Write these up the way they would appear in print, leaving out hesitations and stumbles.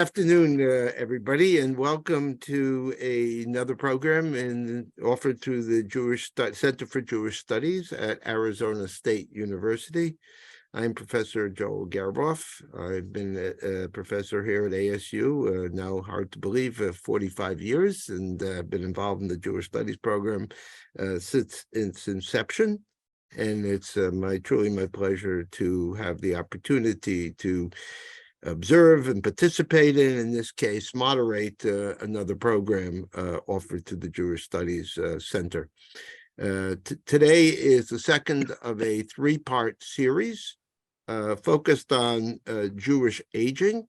Afternoon, everybody, and welcome to another program offered through the Center for Jewish Studies at Arizona State University. I'm Professor Joel Gerboff. I've been a professor here at ASU, now hard to believe, 45 years, and I've been involved in the Jewish Studies program since its inception. And it's truly my pleasure to have the opportunity to observe and participate in this case, moderate another program offered to the Jewish Studies Center. Today is the second of a three-part series focused on Jewish aging.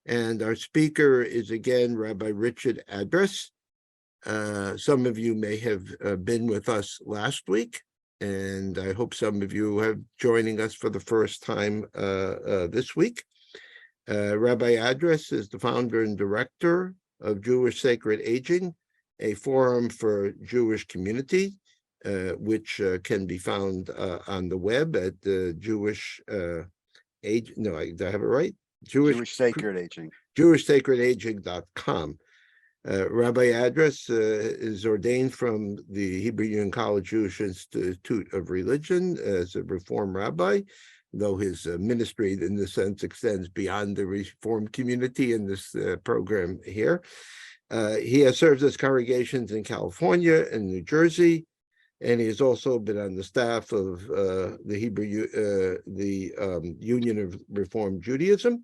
And our speaker is again Rabbi Richard Adress. Some of you may have been with us last week, and I hope some of you are joining us for the first time this week. Rabbi Adress is the founder and director of Jewish Sacred Aging, a forum for Jewish community, which can be found on the web at the Jewish Age. No, did I have it right? Jewish Sacred Aging. JewishSacredAging.com. Rabbi Adress is ordained from the Hebrew Union College Jewish Institute of Religion as a Reform rabbi, though his ministry in this sense extends beyond the Reformed community in this program here. He has served as congregations in California and New Jersey, and he has also been on the staff of the Union of Reformed Judaism,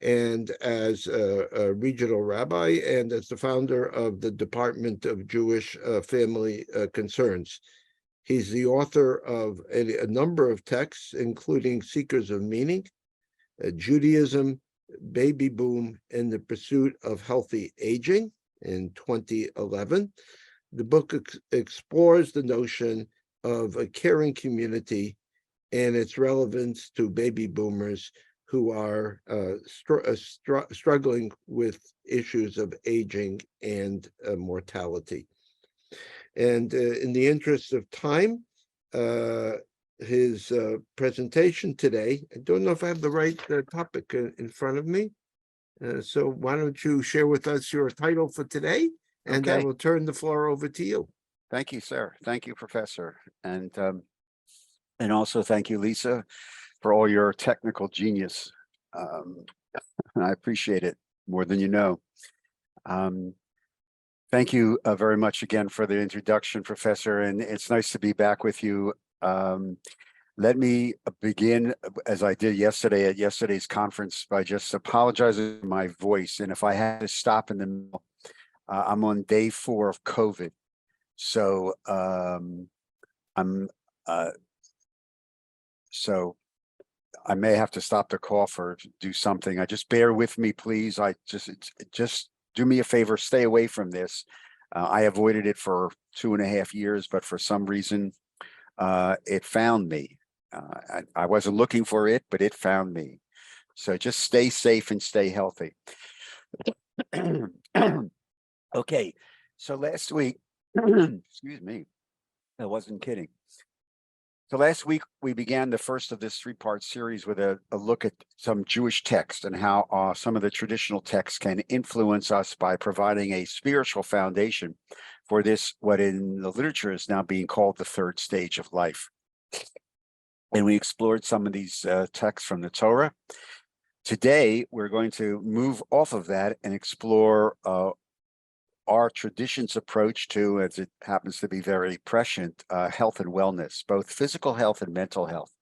and as a regional rabbi, and as the founder of the Department of Jewish Family Concerns. He's the author of a number of texts, including Seekers of Meaning, Judaism, Baby Boom, and the Pursuit of Healthy Aging in 2011. The book explores the notion of a caring community and its relevance to baby boomers who are struggling with issues of aging and mortality. And in the interest of time, his presentation today, I don't know if I have the right topic in front of me. So why don't you share with us your title for today, and I will turn the floor over to you. Thank you, sir. Thank you, Professor. And also thank you, Lisa, for all your technical genius. I appreciate it more than you know. Thank you very much again for the introduction, Professor, and it's nice to be back with you. Let me begin, as I did yesterday at yesterday's conference, by just apologizing for my voice. And if I had to stop in the middle, I'm on day 4 of COVID. So so I may have to stop the cough or do something. Just bear with me, please. Just do me a favor, stay away from this. I avoided it for 2.5 years, but for some reason, it found me. I wasn't looking for it, but it found me. So just stay safe and stay healthy. Okay, so last week, excuse me, I wasn't kidding. So last week, we began the first of this 3-part series with a look at some Jewish texts and how some of the traditional texts can influence us by providing a spiritual foundation for this, what in the literature is now being called the third stage of life. And we explored some of these texts from the Torah. Today, we're going to move off of that and explore our tradition's approach to, as it happens to be very prescient, health and wellness, both physical health and mental health.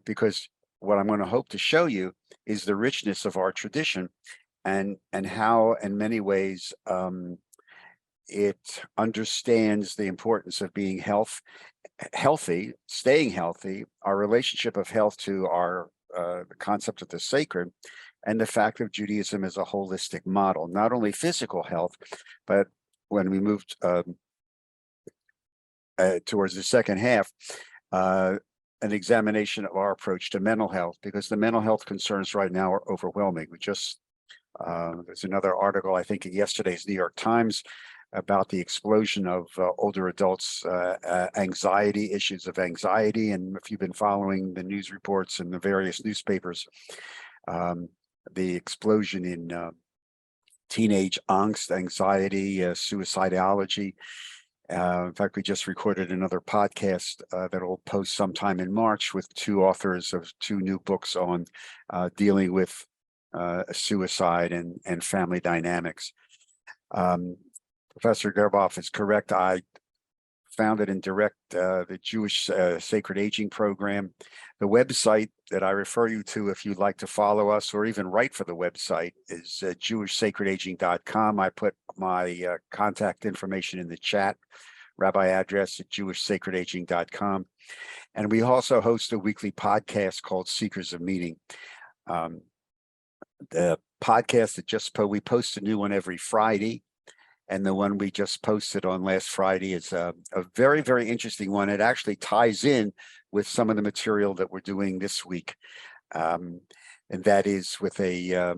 Because what I'm going to hope to show you is the richness of our tradition and how, in many ways, it understands the importance of being healthy, staying healthy, our relationship of health to our the concept of the sacred, and the fact of Judaism as a holistic model, not only physical health, but when we moved towards the second half, an examination of our approach to mental health, because the mental health concerns right now are overwhelming. We just, there's another article, I think in yesterday's New York Times, about the explosion of older adults' anxiety, issues of anxiety. And if you've been following the news reports in the various newspapers, the explosion in teenage angst, anxiety, suicidology. In fact, we just recorded another podcast that will post sometime in March with two authors of two new books on dealing with suicide and family dynamics. Professor Gerboff is correct. I founded and direct the Jewish Sacred Aging Program. The website that I refer you to if you'd like to follow us or even write for the website is jewishsacredaging.com. I put my contact information in the chat, rabbi address at jewishsacredaging.com. And we also host a weekly podcast called Seekers of Meaning. The podcast that we post a new one every Friday. And the one we just posted on last Friday is a very, very interesting one. It actually ties in with some of the material that we're doing this week. And that is with a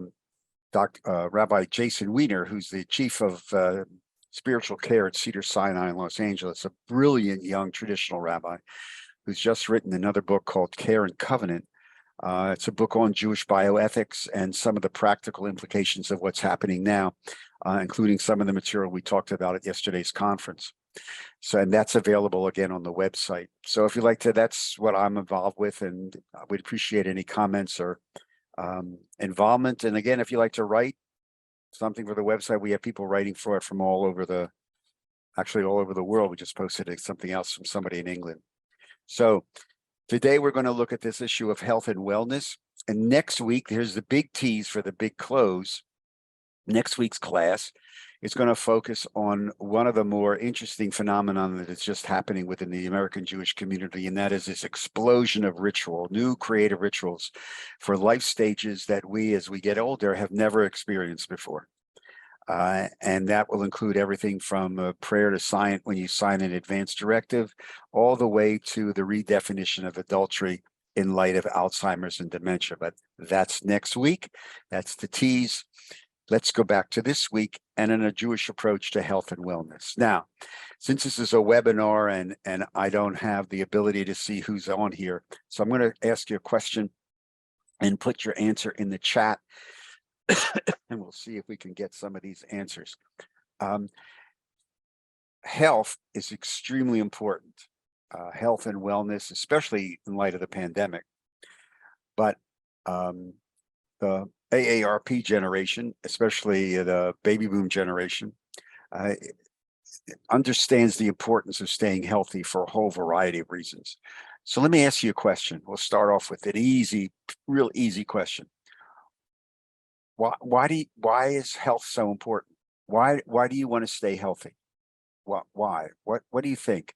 Rabbi Jason Weiner, who's the chief of spiritual care at Cedars-Sinai in Los Angeles, a brilliant young traditional rabbi who's just written another book called Care and Covenant. It's a book on Jewish bioethics and some of the practical implications of what's happening now, including some of the material we talked about at yesterday's conference. So, and that's available again on the website. So if you'd like to, that's what I'm involved with, and we'd appreciate any comments or involvement. And again, if you like to write something for the website, we have people writing for it from all over the world. We just posted something else from somebody in England. So today we're going to look at this issue of health and wellness. And next week, here's the big tease for the big close. Next week's class is going to focus on one of the more interesting phenomenon that is just happening within the American Jewish community, and that is this explosion of ritual, new creative rituals for life stages that we, as we get older, have never experienced before. And that will include everything from prayer to sign when you sign an advance directive, all the way to the redefinition of adultery in light of Alzheimer's and dementia. But that's next week. That's the tease. Let's go back to this week and in a Jewish approach to health and wellness. Now, since this is a webinar and I don't have the ability to see who's on here, so I'm going to ask you a question and put your answer in the chat. And we'll see if we can get some of these answers. Health is extremely important, health and wellness, especially in light of the pandemic. But the AARP generation, especially the baby boom generation, understands the importance of staying healthy for a whole variety of reasons. So let me ask you a question. We'll start off with an real easy question. Why is health so important? Why do you want to stay healthy? Why? What do you think?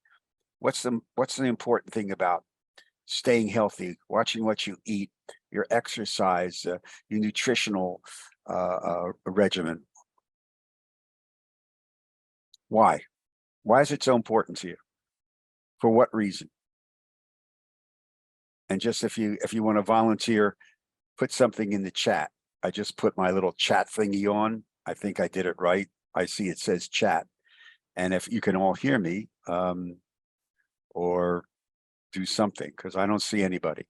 What's the important thing about staying healthy, watching what you eat, your exercise, your nutritional regimen? Why? Why is it so important to you? For what reason? And just if you want to volunteer, put something in the chat. I just put my little chat thingy on. I think I did it right. I see it says chat. And if you can all hear me, or do something, because I don't see anybody.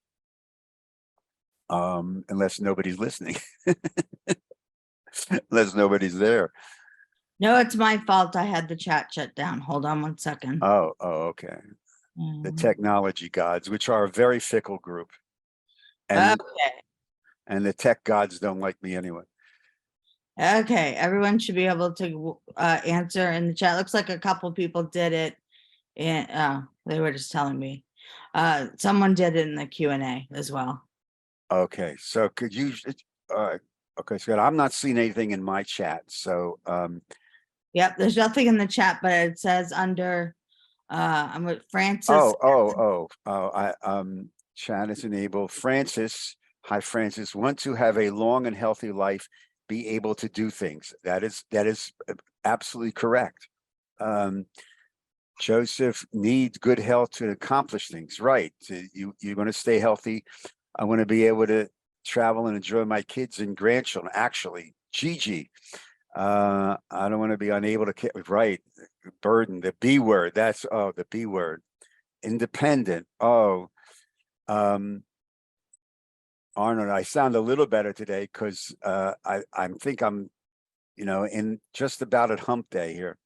Unless nobody's listening. Unless nobody's there. No, it's my fault. I had the chat shut down. Hold on one second. Oh, okay. The technology gods, which are a very fickle group. And the tech gods don't like me anyway. Okay, everyone should be able to answer in the chat. Looks like a couple people did it, and they were just telling me. Someone did it in the Q&A as well. Okay, so could you? Okay, Scott, I'm not seeing anything in my chat. So, yep, there's nothing in the chat, but it says under. I'm with Francis. Chat is enabled. Francis, hi Francis. Want to have a long and healthy life, be able to do things. That is absolutely correct. Joseph needs good health to accomplish things. Right. You want to stay healthy. I want to be able to travel and enjoy my kids and grandchildren. Actually, Gigi, I don't want to be unable to, right. Burden, the B word. That's, the B word. Independent. Arnold, I sound a little better today because I think I'm, in just about at hump day here.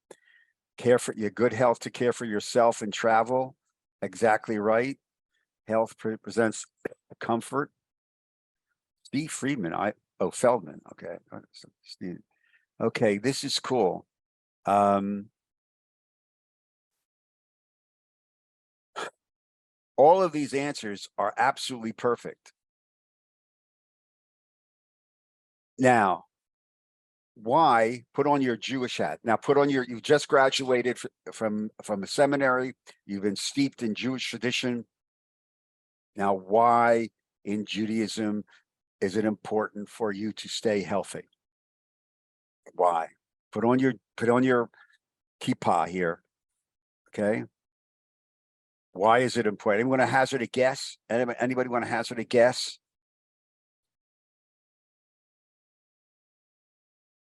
Care for your good health to care for yourself and travel. Exactly right. Health presents comfort. Steve Friedman. Feldman. Okay. Steve. Okay, this is cool. All of these answers are absolutely perfect. Now, why put on your Jewish hat? Now put on you just graduated from a seminary, you've been steeped in Jewish tradition. Now, why in Judaism is it important for you to stay healthy? Why? Put on your kippah here. Okay. Why is it important? Anyone want to hazard a guess? Anybody want to hazard a guess?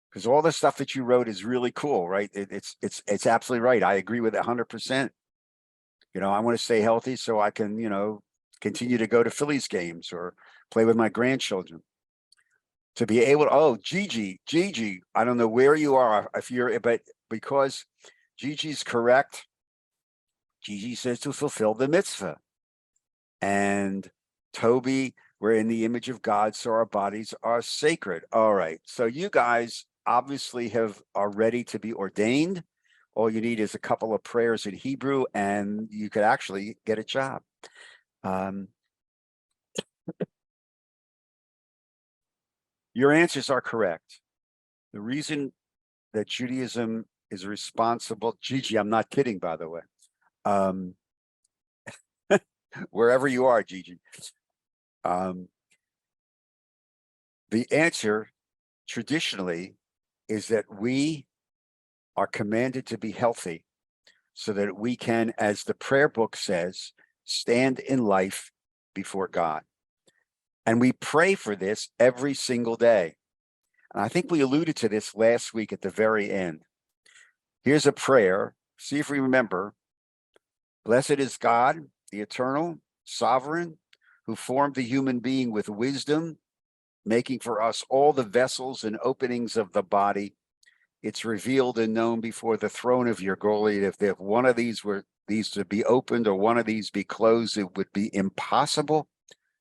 Because all the stuff that you wrote is really cool, right? It's absolutely right. I agree with it 100%. I want to stay healthy so I can, continue to go to Phillies games or play with my grandchildren. To be able to, Gigi, I don't know where you are, but because Gigi's correct, Gigi says to fulfill the mitzvah. And Toby, we're in the image of God, so our bodies are sacred. All right. So you guys obviously are ready to be ordained. All you need is a couple of prayers in Hebrew, and you could actually get a job. Your answers are correct. The reason that Judaism is responsible, Gigi, I'm not kidding, by the way. Wherever you are, Gigi. The answer traditionally is that we are commanded to be healthy so that we can, as the prayer book says, stand in life before God. And we pray for this every single day. And I think we alluded to this last week at the very end. Here's a prayer. See if we remember. Blessed is God, the eternal, sovereign, who formed the human being with wisdom, making for us all the vessels and openings of the body. It's revealed and known before the throne of your glory. If one of these to be opened or one of these be closed, it would be impossible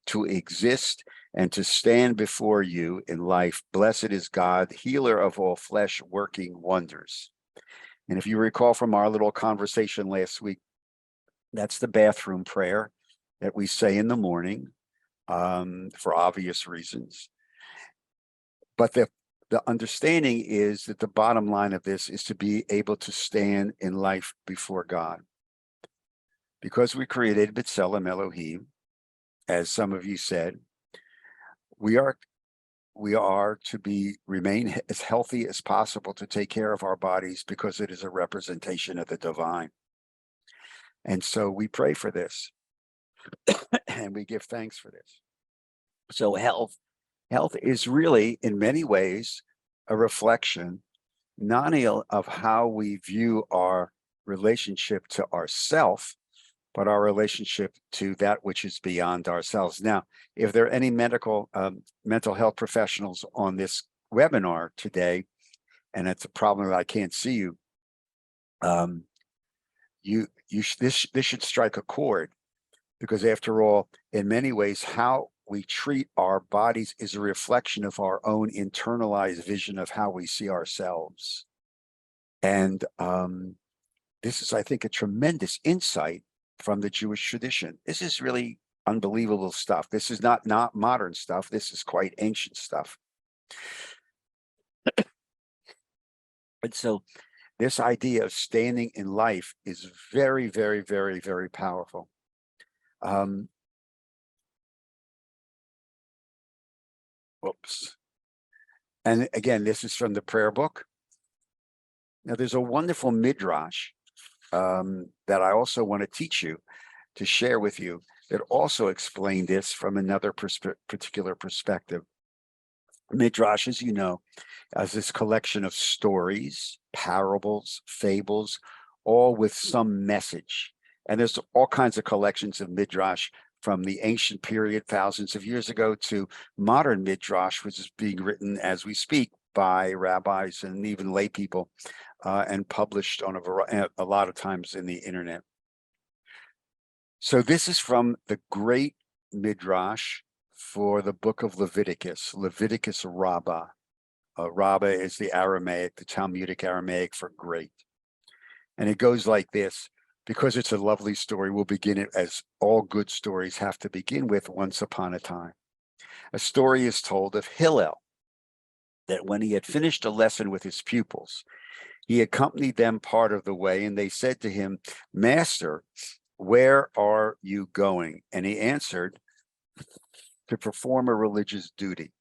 to exist and to stand before you in life. Blessed is God, healer of all flesh, working wonders. And if you recall from our little conversation last week, that's the bathroom prayer that we say in the morning for obvious reasons. But the understanding is that the bottom line of this is to be able to stand in life before God. Because we created B'Tselem Elohim, as some of you said, we are to remain as healthy as possible to take care of our bodies because it is a representation of the divine. And so we pray for this and we give thanks for this. So health is really in many ways a reflection not only of how we view our relationship to ourself, but our relationship to that which is beyond ourselves. Now, if there are any mental health professionals on this webinar today, and it's a problem that I can't see you, this should strike a chord, because after all, in many ways, how we treat our bodies is a reflection of our own internalized vision of how we see ourselves. And this is, I think, a tremendous insight from the Jewish tradition. This is really unbelievable stuff. This is not modern stuff. This is quite ancient stuff. And so this idea of standing in life is very, very, very, very powerful. Whoops. And again, this is from the prayer book. Now, there's a wonderful midrash that I also want to teach you, to share with you, that also explain this from another particular perspective. Midrash, as you know, as this collection of stories, parables, fables, all with some message. And there's all kinds of collections of midrash from the ancient period thousands of years ago to modern midrash, which is being written as we speak by rabbis and even lay people, and published on a lot of times in the internet. So this is from the great midrash for the book of Leviticus, Leviticus Rabbah. Rabbah is the Aramaic, the Talmudic Aramaic for great. And it goes like this. Because it's a lovely story, we'll begin it as all good stories have to begin with, once upon a time. A story is told of Hillel, that when he had finished a lesson with his pupils, he accompanied them part of the way, and they said to him, "Master, where are you going?" And he answered, "To perform a religious duty."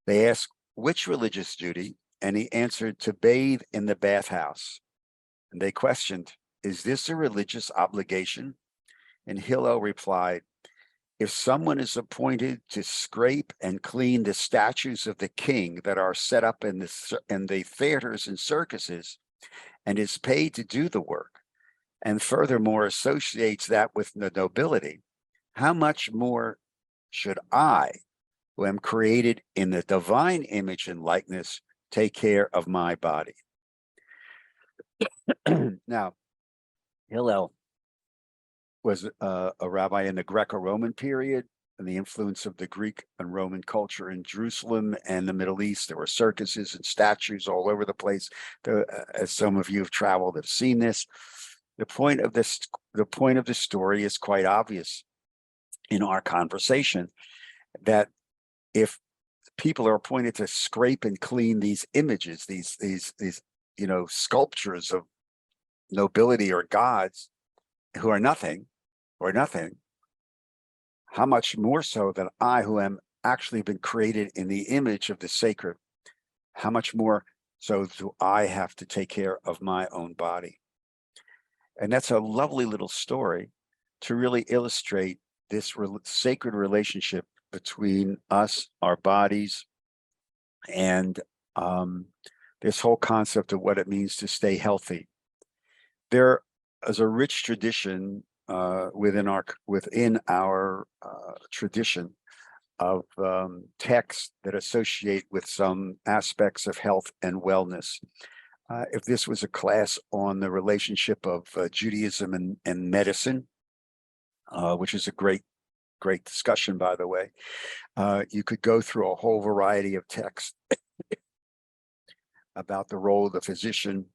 They asked, "Which religious duty?" And he answered, "To bathe in the bathhouse." And they questioned, "Is this a religious obligation?" And Hillel replied, "If someone is appointed to scrape and clean the statues of the king that are set up in the theaters and circuses, and is paid to do the work, and furthermore associates that with the nobility, how much more should I, who am created in the divine image and likeness, take care of my body?" Now, Hillel was a rabbi in the Greco-Roman period, and the influence of the Greek and Roman culture in Jerusalem and the Middle East. There were circuses and statues all over the place. As some of you have traveled, have seen this. The point of the story is quite obvious in our conversation, that if people are appointed to scrape and clean these images, these sculptures of nobility or gods who are nothing, how much more so than I, who am actually been created in the image of the sacred, how much more so do I have to take care of my own body? And that's a lovely little story to really illustrate this sacred relationship between us, our bodies, and this whole concept of what it means to stay healthy. There is a rich tradition within our tradition of texts that associate with some aspects of health and wellness. If this was a class on the relationship of Judaism and medicine, which is a great discussion, by the way, you could go through a whole variety of texts about the role of the physician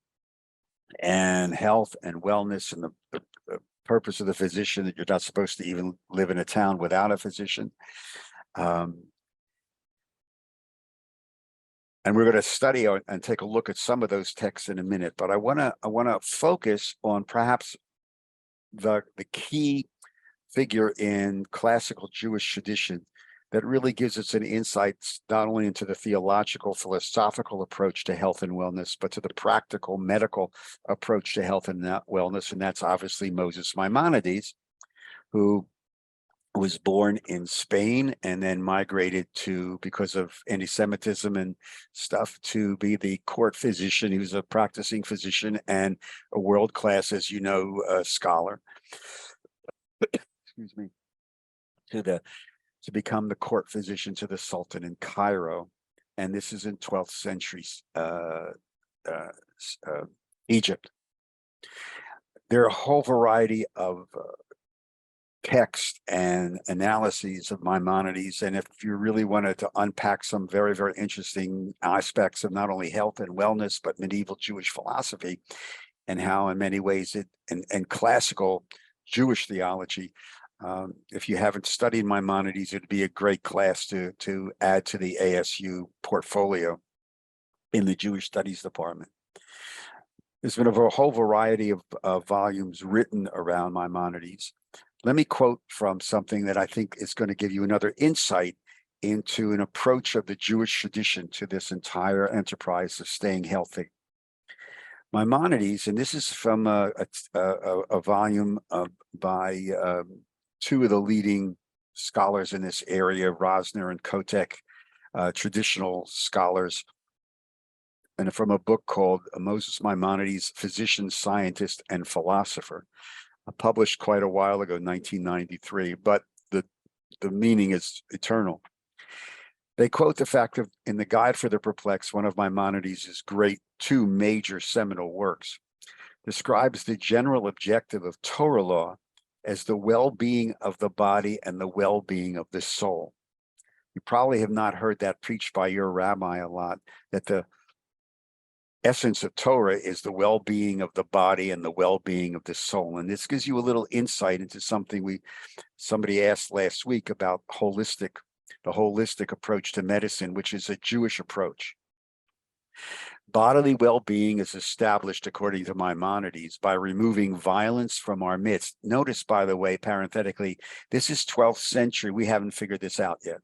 and health and wellness, and the purpose of the physician, that you're not supposed to even live in a town without a physician. And we're going to study and take a look at some of those texts in a minute, but I want to focus on perhaps the key figure in classical Jewish tradition that really gives us an insight not only into the theological, philosophical approach to health and wellness, but to the practical medical approach to health and wellness. And that's obviously Moses Maimonides, who was born in Spain and then migrated to, because of anti-Semitism and stuff, to be the court physician. He was a practicing physician and a world-class, as you know, scholar. Excuse me. To become the court physician to the Sultan in Cairo. And this is in 12th century Egypt. There are a whole variety of text and analyses of Maimonides. And if you really wanted to unpack some very, very interesting aspects of not only health and wellness, but medieval Jewish philosophy, and how in many ways and classical Jewish theology, if you haven't studied Maimonides, it'd be a great class to add to the ASU portfolio in the Jewish Studies department. There's been a whole variety of volumes written around Maimonides. Let me quote from something that I think is going to give you another insight into an approach of the Jewish tradition to this entire enterprise of staying healthy. Maimonides, and this is from a volume by two of the leading scholars in this area, Rosner and Kotek, traditional scholars, and from a book called Moses Maimonides, Physician, Scientist, and Philosopher. published quite a while ago, 1993, but the meaning is eternal. They quote the fact of in the Guide for the Perplexed, one of Maimonides' great two major seminal works, describes the general objective of Torah law as the well-being of the body and the well-being of the soul. You probably have not heard that preached by your rabbi a lot, that the essence of Torah is the well-being of the body and the well-being of the soul. And this gives you a little insight into something somebody asked last week about the holistic approach to medicine, which is a Jewish approach. Bodily well-being is established, according to Maimonides, by removing violence from our midst. Notice, by the way, parenthetically, this is 12th century. We haven't figured this out yet.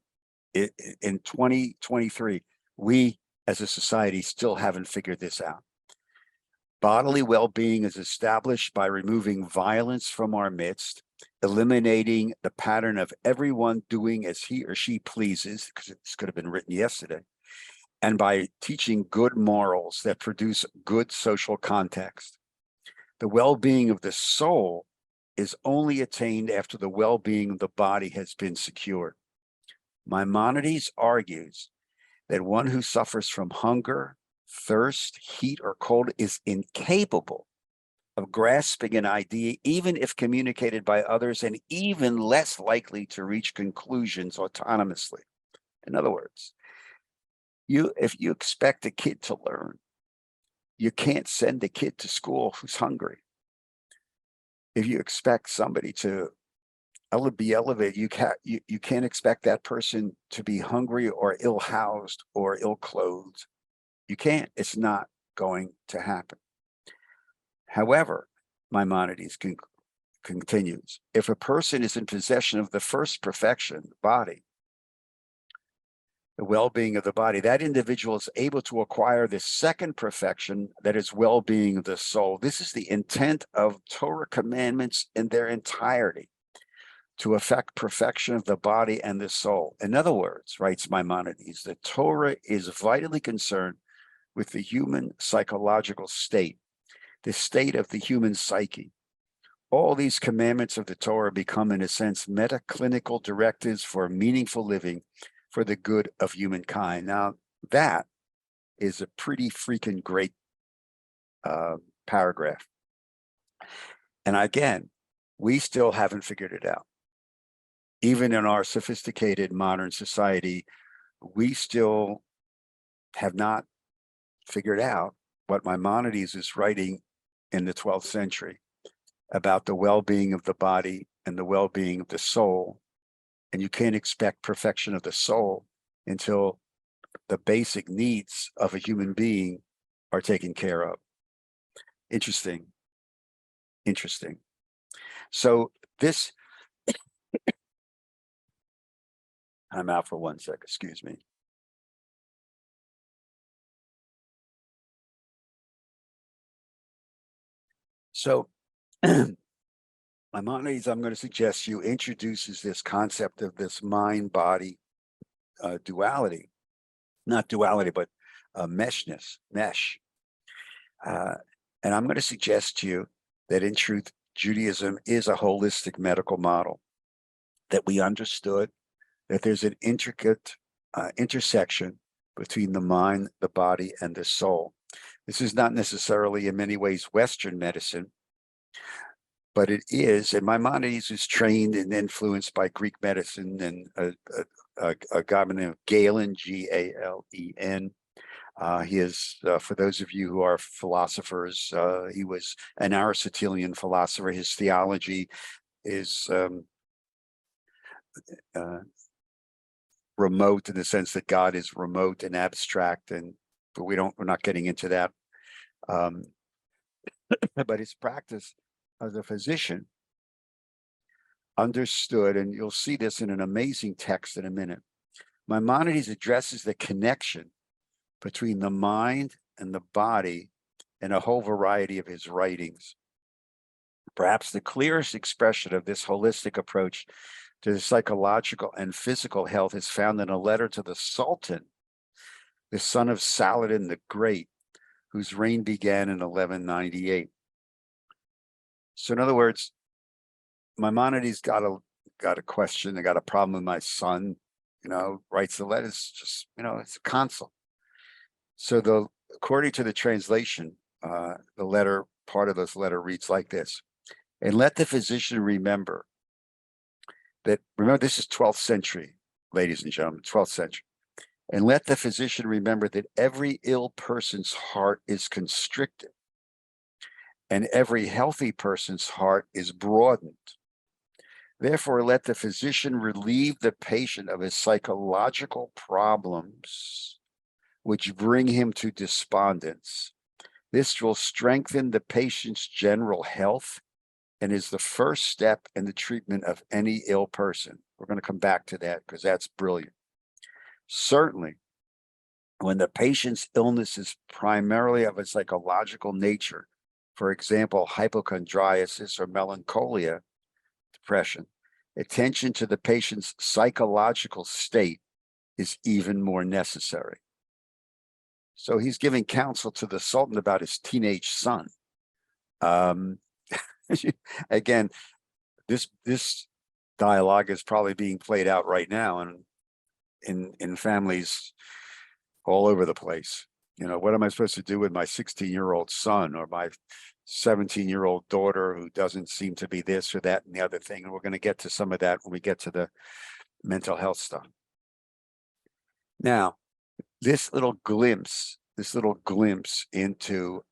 In 2023, we as a society still haven't figured this out. Bodily well-being is established by removing violence from our midst, eliminating the pattern of everyone doing as he or she pleases, because this could have been written yesterday, and by teaching good morals that produce good social context. The well-being of the soul is only attained after the well-being of the body has been secured. Maimonides argues that one who suffers from hunger, thirst, heat, or cold is incapable of grasping an idea, even if communicated by others, and even less likely to reach conclusions autonomously. In other words, if you expect a kid to learn, you can't send a kid to school who's hungry. If you expect somebody to be elevated, you can't expect that person to be hungry or ill-housed or ill-clothed. You can't. It's not going to happen. However, Maimonides continues, if a person is in possession of the first perfection, the body, the well-being of the body, that individual is able to acquire the second perfection, that is well-being of the soul. This is the intent of Torah commandments in their entirety, to affect perfection of the body and the soul. In other words, writes Maimonides, the Torah is vitally concerned with the human psychological state, the state of the human psyche. All these commandments of the Torah become, in a sense, metaclinical directives for meaningful living for the good of humankind. Now, that is a pretty freaking great paragraph. And again, we still haven't figured it out. Even in our sophisticated modern society, we still have not figured out what Maimonides is writing in the 12th century about the well-being of the body and the well-being of the soul. And you can't expect perfection of the soul until the basic needs of a human being are taken care of. Interesting. Interesting. So this, I'm out for 1 sec, excuse me. So Maimonides, I'm going to suggest you introduces this concept of this mind-body duality, not duality, but mesh. And I'm going to suggest to you that in truth, Judaism is a holistic medical model, that we understood that there's an intricate intersection between the mind, the body, and the soul. This is not necessarily in many ways Western medicine, but it is, and Maimonides is trained and influenced by Greek medicine and a guy by the name of Galen, Galen. He is, for those of you who are philosophers, he was an Aristotelian philosopher. His theology is remote in the sense that God is remote and abstract, but we're not getting into that. But his practice as a physician understood, and you'll see this in an amazing text in a minute. Maimonides addresses the connection between the mind and the body in a whole variety of his writings. Perhaps the clearest expression of this holistic approach to the psychological and physical health is found in a letter to the Sultan, the son of Saladin the Great, whose reign began in 1198. So in other words, Maimonides got a question. They got a problem with my son, writes the letters, just, it's a consult. So according to the translation, the letter, part of this letter reads like this: and let the physician remember that, this is 12th century, ladies and gentlemen, 12th century. And let the physician remember that every ill person's heart is constricted and every healthy person's heart is broadened. Therefore, let the physician relieve the patient of his psychological problems, which bring him to despondence. This will strengthen the patient's general health and is the first step in the treatment of any ill person. We're going to come back to that because that's brilliant. Certainly, when the patient's illness is primarily of a psychological nature, for example, hypochondriasis or melancholia, depression, attention to the patient's psychological state is even more necessary. So he's giving counsel to the Sultan about his teenage son. Again, this dialogue is probably being played out right now in families all over the place. What am I supposed to do with my 16-year-old son or my 17-year-old daughter who doesn't seem to be this or that and the other thing? And we're going to get to some of that when we get to the mental health stuff. Now, this little glimpse into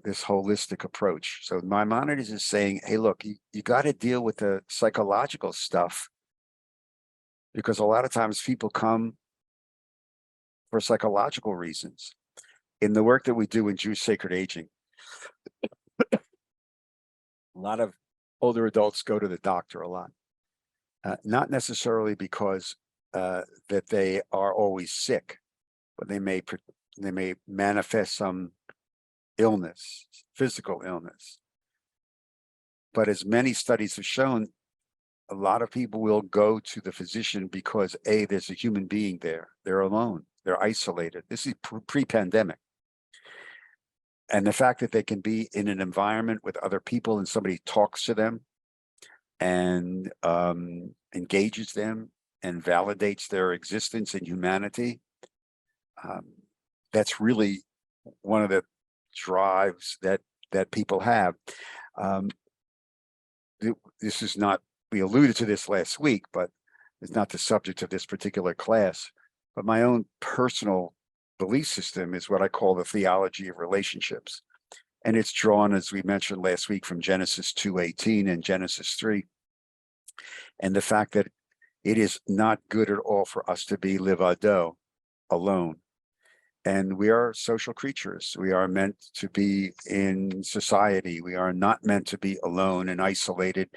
this holistic approach. So Maimonides is saying, hey, look, you got to deal with the psychological stuff, because a lot of times people come for psychological reasons. In the work that we do in Jewish Sacred Aging, a lot of older adults go to the doctor a lot, not necessarily because that they are always sick, but they may manifest some illness, physical illness. But as many studies have shown, a lot of people will go to the physician because A, there's a human being there. They're alone. They're isolated. This is pre-pandemic. And the fact that they can be in an environment with other people and somebody talks to them and engages them and validates their existence and humanity, that's really one of the drives that people have. This is not, we alluded to this last week, but it's not the subject of this particular class. But my own personal belief system is what I call the theology of relationships. And it's drawn, as we mentioned last week, from Genesis 2:18 and Genesis 3. And the fact that it is not good at all for us to be livado, alone. And we are social creatures. We are meant to be in society. We are not meant to be alone and isolated.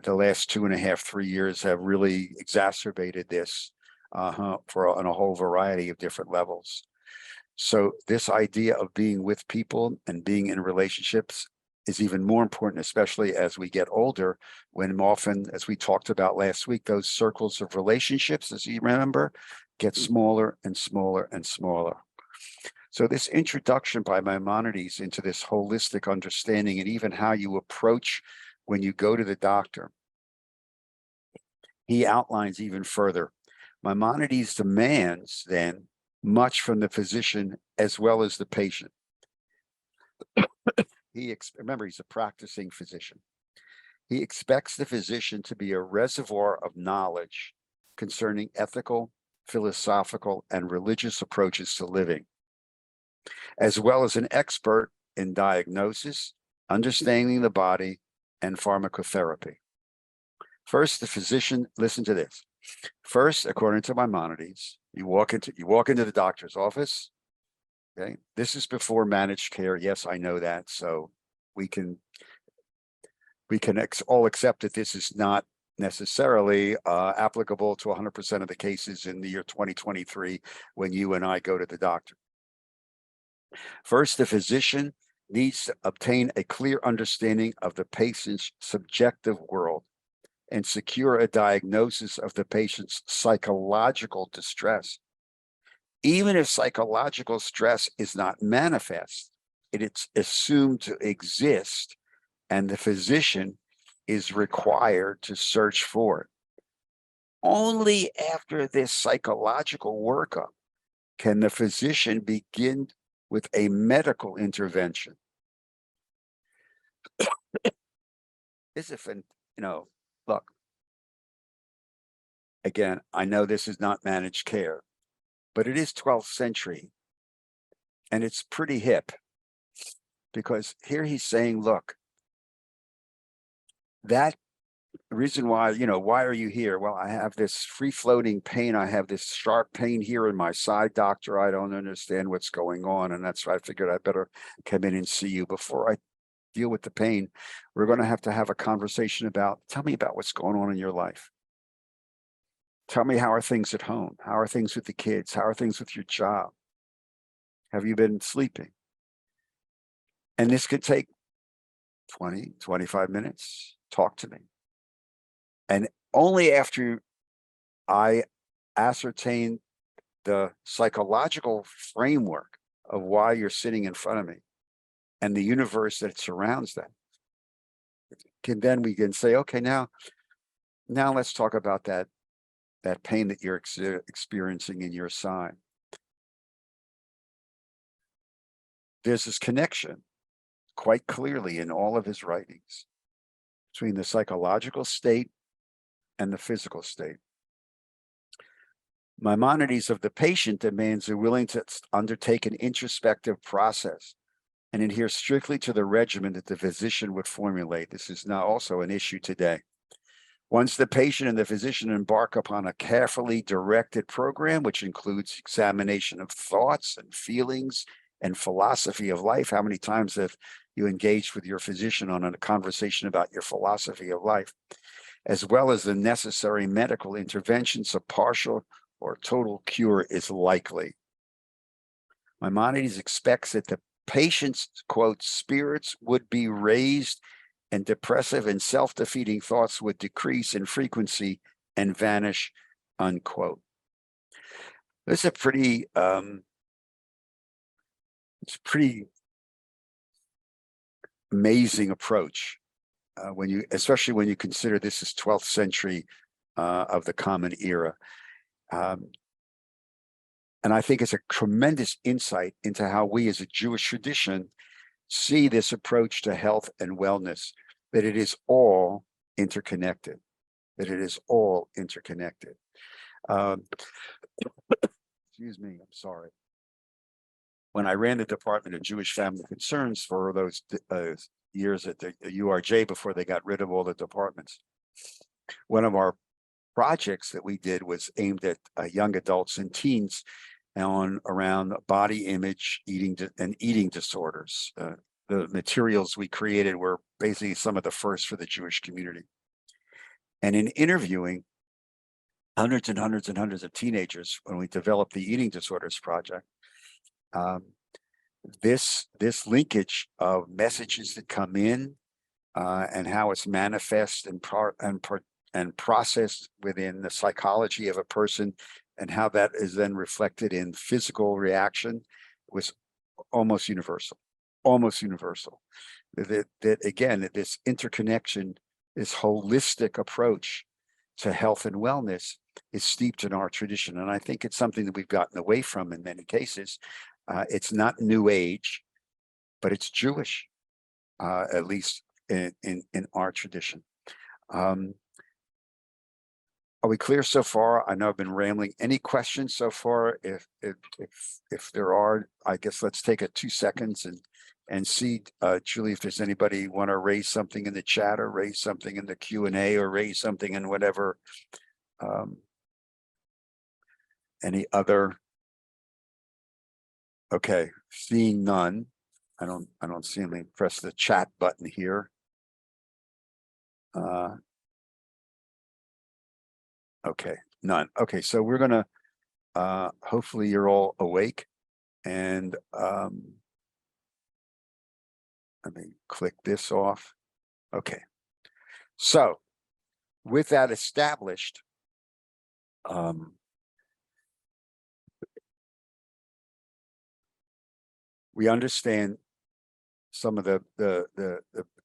The last 2.5, 3 years have really exacerbated this on a whole variety of different levels. So this idea of being with people and being in relationships is even more important, especially as we get older, when often, as we talked about last week, those circles of relationships, as you remember, get smaller and smaller and smaller. So this introduction by Maimonides into this holistic understanding and even how you approach when you go to the doctor, he outlines even further. Maimonides demands then much from the physician as well as the patient. Remember, he's a practicing physician. He expects the physician to be a reservoir of knowledge concerning ethical, philosophical, and religious approaches to living, as well as an expert in diagnosis, understanding the body, and pharmacotherapy. First, the physician, listen to this. First, according to Maimonides, you walk into the doctor's office. Okay, this is before managed care. Yes, I know that. So we can all accept that this is not necessarily applicable to 100% of the cases in the year 2023 when you and I go to the doctor. First, the physician needs to obtain a clear understanding of the patient's subjective world and secure a diagnosis of the patient's psychological distress. Even if psychological stress is not manifest, it's assumed to exist, and the physician is required to search for it. Only after this psychological workup can the physician begin with a medical intervention. Look, again, I know this is not managed care, but it is 12th century and it's pretty hip, because here he's saying, look, that reason why, why are you here? Well, I have this free floating pain. I have this sharp pain here in my side, doctor. I don't understand what's going on. And that's why I figured I better come in and see you before I deal with the pain. We're going to have a conversation about, tell me about what's going on in your life. Tell me, how are things at home? How are things with the kids? How are things with your job? Have you been sleeping? And this could take 20, 25 minutes. Talk to me. And only after I ascertain the psychological framework of why you're sitting in front of me and the universe that surrounds that, we can say, okay, now let's talk about that pain that you're experiencing in your side. There's this connection quite clearly in all of his writings between the psychological state and the physical state. Maimonides of the patient demands a willing to undertake an introspective process and adhere strictly to the regimen that the physician would formulate. This is now also an issue today. Once the patient and the physician embark upon a carefully directed program, which includes examination of thoughts and feelings and philosophy of life. How many times have you engaged with your physician on a conversation about your philosophy of life, as well as the necessary medical interventions? A partial or total cure is likely. Maimonides expects that the patient's, quote, spirits would be raised and depressive and self-defeating thoughts would decrease in frequency and vanish, unquote. This is a pretty, it's a pretty amazing approach especially when you consider this is 12th century of the Common Era. And I think it's a tremendous insight into how we as a Jewish tradition see this approach to health and wellness, that it is all interconnected, Excuse me, I'm sorry. When I ran the Department of Jewish Family Concerns for those years at the URJ before they got rid of all the departments, one of our projects that we did was aimed at young adults and teens around body image, eating disorders. The materials we created were basically some of the first for the Jewish community. And in interviewing hundreds and hundreds and hundreds of teenagers when we developed the Eating Disorders Project, this linkage of messages that come in and how it's manifest and processed within the psychology of a person, and how that is then reflected in physical reaction was almost universal. That again, this interconnection, this holistic approach to health and wellness is steeped in our tradition. And I think it's something that we've gotten away from in many cases. It's not New Age, but it's Jewish, at least in our tradition. Are we clear so far? I know I've been rambling. Any questions so far? If there are, I guess let's take 2 seconds and see, Julie, if there's anybody want to raise something in the chat or raise something in the Q&A or raise something in whatever. Any other? Okay, seeing none. I don't see any. Press the chat button here. Okay, none. Okay, so we're gonna hopefully you're all awake, and let me click this off. Okay, so with that established, we understand some of the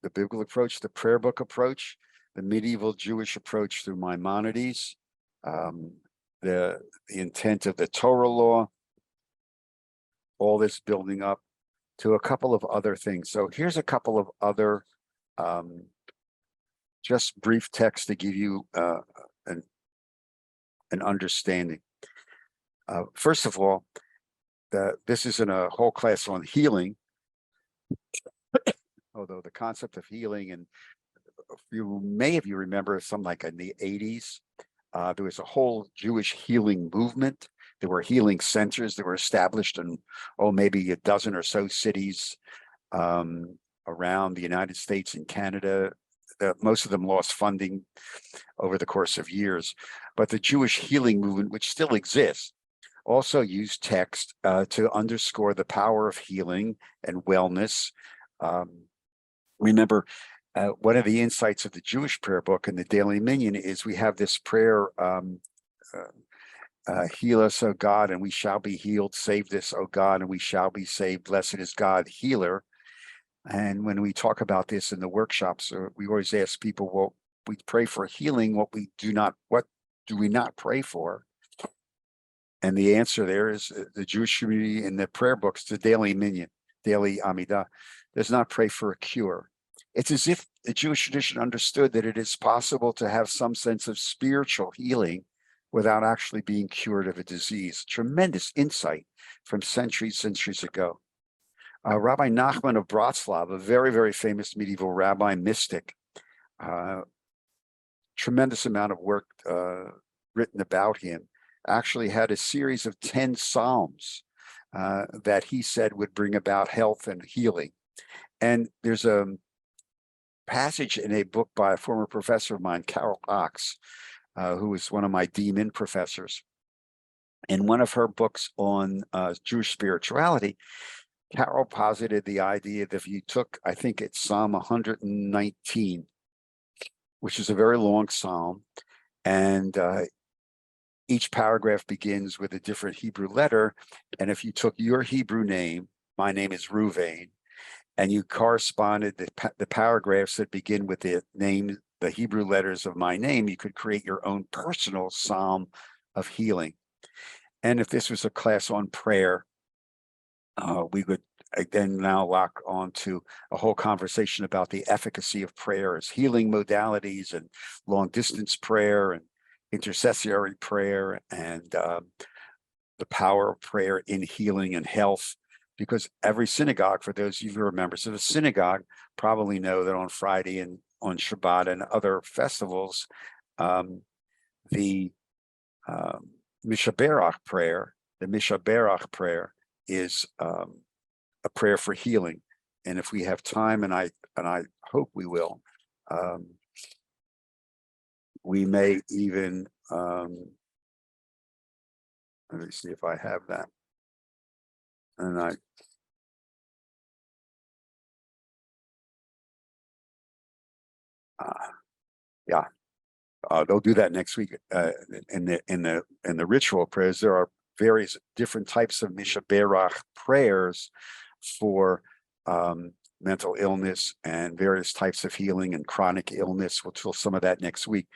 biblical approach, the prayer book approach. the medieval Jewish approach through Maimonides, the intent of the Torah law, all this building up to a couple of other things. So here's a couple of other just brief text to give you an understanding. First of all, this isn't a whole class on healing, although the concept of healing, and many of you remember something like in the 80s, there was a whole Jewish healing movement. There were healing centers that were established in, maybe a dozen or so cities around the United States and Canada. Most of them lost funding over the course of years, but the Jewish healing movement, which still exists, also used text to underscore the power of healing and wellness. Remember, one of the insights of the Jewish prayer book and the Daily Minyan is we have this prayer, heal us, O God, and we shall be healed. Save us, O God, and we shall be saved. Blessed is God, healer. And when we talk about this in the workshops, we always ask people, well, we pray for healing. What do we not pray for? And the answer there is the Jewish community in the prayer books, the Daily Minyan, Daily Amidah, does not pray for a cure. It's as if the Jewish tradition understood that it is possible to have some sense of spiritual healing without actually being cured of a disease. Tremendous insight from centuries ago. Rabbi Nachman of Bratslav, a very, very famous medieval rabbi mystic, tremendous amount of work written about him, actually had a series of 10 psalms that he said would bring about health and healing. And there's a passage in a book by a former professor of mine, Carol Ox, who was one of my DMin professors. In one of her books on Jewish spirituality, Carol posited the idea that if you took, I think it's Psalm 119, which is a very long psalm, and each paragraph begins with a different Hebrew letter. And if you took your Hebrew name, my name is Ruvain, and you corresponded the paragraphs that begin with the name, the Hebrew letters of my name, you could create your own personal psalm of healing. And if this was a class on prayer, we would then now lock on to a whole conversation about the efficacy of prayer as healing modalities and long distance prayer and intercessory prayer and the power of prayer in healing and health. Because every synagogue, for those of you who are members of a synagogue, probably know that on Friday and on Shabbat and other festivals, the Mishaberach prayer, is a prayer for healing. And if we have time, and I hope we will, we may even let me see if I have that. And they'll do that next week. In the ritual prayers, there are various different types of Mishaberach prayers for mental illness and various types of healing and chronic illness. We'll tell some of that next week.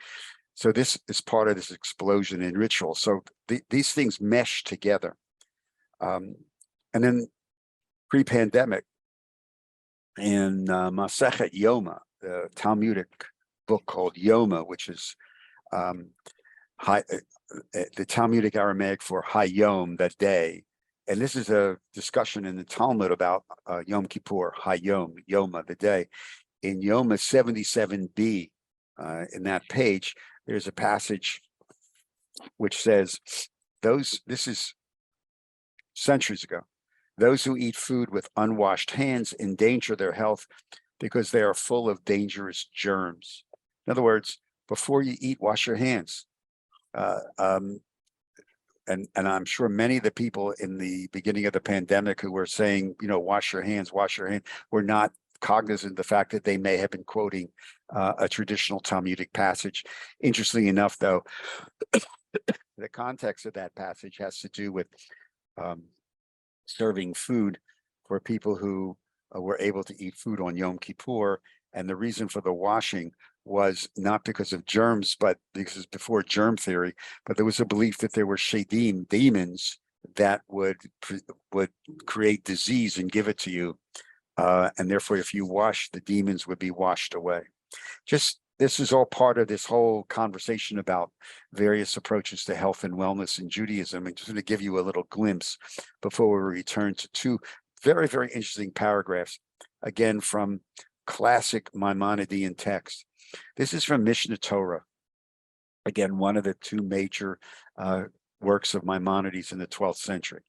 So this is part of this explosion in ritual. So these things mesh together. And then pre-pandemic in Masechet Yoma, the Talmudic book called Yoma, which is the Talmudic Aramaic for Hayom, that day. And this is a discussion in the Talmud about Yom Kippur, Hayom, Yoma, the day. In Yoma 77b, in that page, there's a passage which says, this is centuries ago, those who eat food with unwashed hands endanger their health because they are full of dangerous germs. In other words, before you eat, wash your hands. And I'm sure many of the people in the beginning of the pandemic who were saying, wash your hands, were not cognizant of the fact that they may have been quoting a traditional Talmudic passage. Interestingly enough, though, the context of that passage has to do with serving food for people who were able to eat food on Yom Kippur. And the reason for the washing was not because of germs, but because before germ theory, but there was a belief that there were shadim, demons that would create disease and give it to you. And therefore, if you wash, the demons would be washed away. This is all part of this whole conversation about various approaches to health and wellness in Judaism. And just going to give you a little glimpse before we return to two very, very interesting paragraphs, again, from classic Maimonidean text. This is from Mishnah Torah. Again, one of the two major works of Maimonides in the 12th century.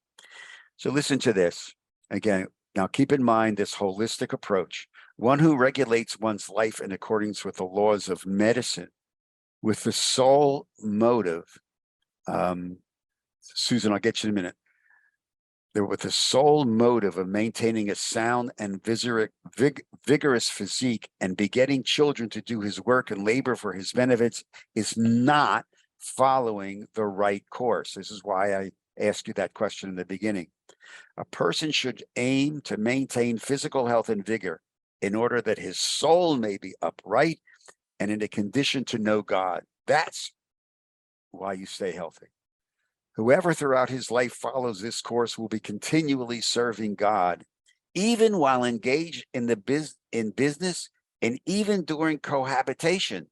So listen to this. Again, now keep in mind this holistic approach. One who regulates one's life in accordance with the laws of medicine, with the sole motive, Susan, I'll get you in a minute. With the sole motive of maintaining a sound and vigorous physique and begetting children to do his work and labor for his benefits, is not following the right course. This is why I asked you that question in the beginning. A person should aim to maintain physical health and vigor in order that his soul may be upright and in a condition to know God. That's why you stay healthy. Whoever throughout his life follows this course will be continually serving God, even while engaged in business and even during cohabitation,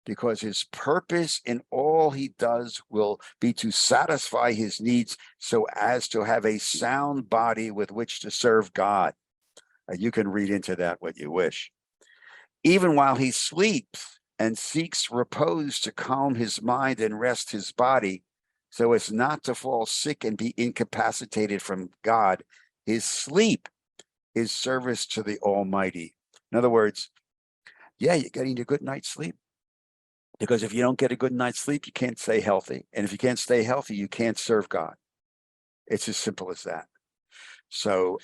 because his purpose in all he does will be to satisfy his needs so as to have a sound body with which to serve God. You can read into that what you wish. Even while he sleeps and seeks repose to calm his mind and rest his body, so as not to fall sick and be incapacitated from God, his sleep is service to the Almighty. In other words, yeah, you're getting a good night's sleep. Because if you don't get a good night's sleep, you can't stay healthy. And if you can't stay healthy, you can't serve God. It's as simple as that. So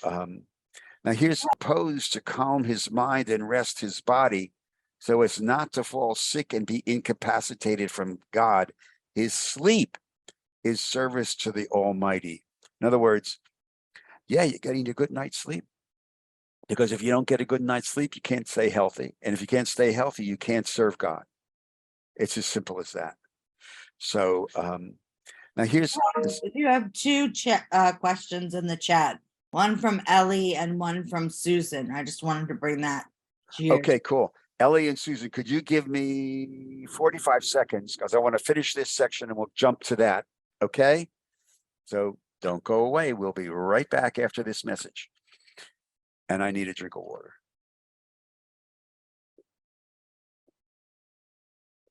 now here's opposed to calm his mind and rest his body so as not to fall sick and be incapacitated from God. His sleep is service to the Almighty. In other words, yeah, you're getting a good night's sleep. Because if you don't get a good night's sleep, you can't stay healthy. And if you can't stay healthy, you can't serve God. It's as simple as that. So now here's this. You have two questions in the chat, one from Ellie and one from Susan. I just wanted to bring that to you. Okay, cool. Ellie and Susan, could you give me 45 seconds? Because I want to finish this section and we'll jump to that. Okay? So don't go away. We'll be right back after this message. And I need a drink of water.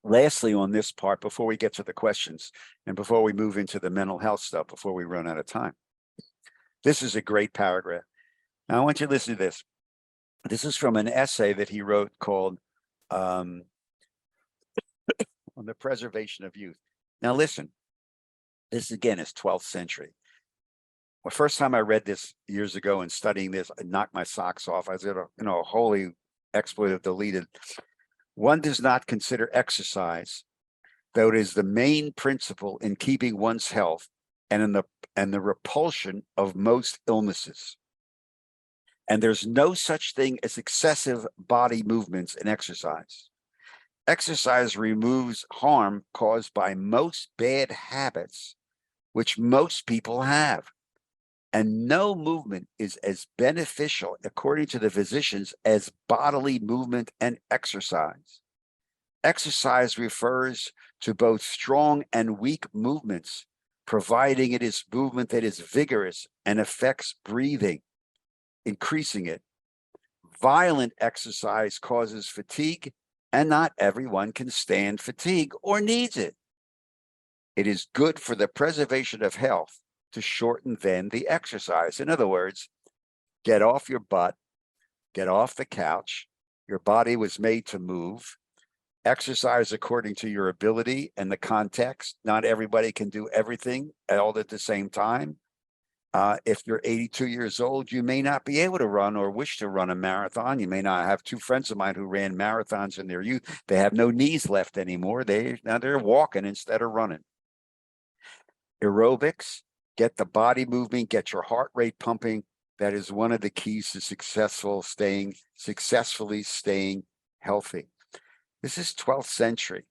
Lastly, on this part, before we get to the questions and before we move into the mental health stuff, before we run out of time, this is a great paragraph. Now, I want you to listen to this. This is from an essay that he wrote called On the Preservation of Youth. Now, listen, this again is 12th century. The first time I read this years ago and studying this, I knocked my socks off. I said, a holy expletive deleted. One does not consider exercise, though it is the main principle in keeping one's health and in the repulsion of most illnesses. And there's no such thing as excessive body movements in exercise. Exercise removes harm caused by most bad habits, which most people have. And no movement is as beneficial, according to the physicians, as bodily movement and exercise. Exercise refers to both strong and weak movements, providing it is movement that is vigorous and affects breathing, increasing it. Violent exercise causes fatigue, and not everyone can stand fatigue or needs it. It is good for the preservation of health to shorten then the exercise. In other words, get off your butt, get off the couch. Your body was made to move. Exercise according to your ability and the context. Not everybody can do everything all at the same time. If you're 82 years old, you may not be able to run or wish to run a marathon. You may not have. Two friends of mine who ran marathons in their youth. They have no knees left anymore. Now they're walking instead of running. Aerobics. Get the body moving, get your heart rate pumping. That is one of the keys to successfully staying healthy. This is 12th century.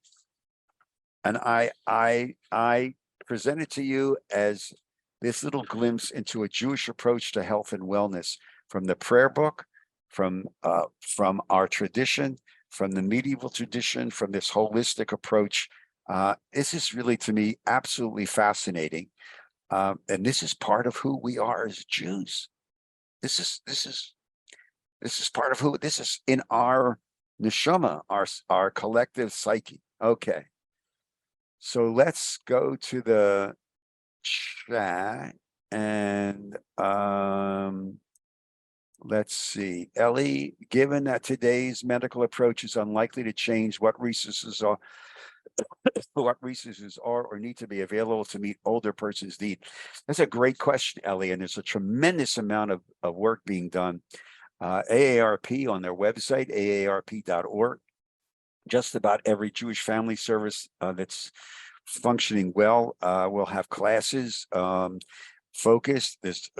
And I present it to you as this little glimpse into a Jewish approach to health and wellness from the prayer book, from our tradition, from the medieval tradition, from this holistic approach. This is really, to me, absolutely fascinating. And this is part of who we are as Jews. This is part of who this is in our neshama, our collective psyche. Okay. So let's go to the chat and let's see. Ellie, given that today's medical approach is unlikely to change, what resources are or need to be available to meet older person's need? That's a great question, Ellie, and there's a tremendous amount of work being done. AARP on their website, aarp.org. Just about every Jewish family service that's functioning well will have classes focused. There's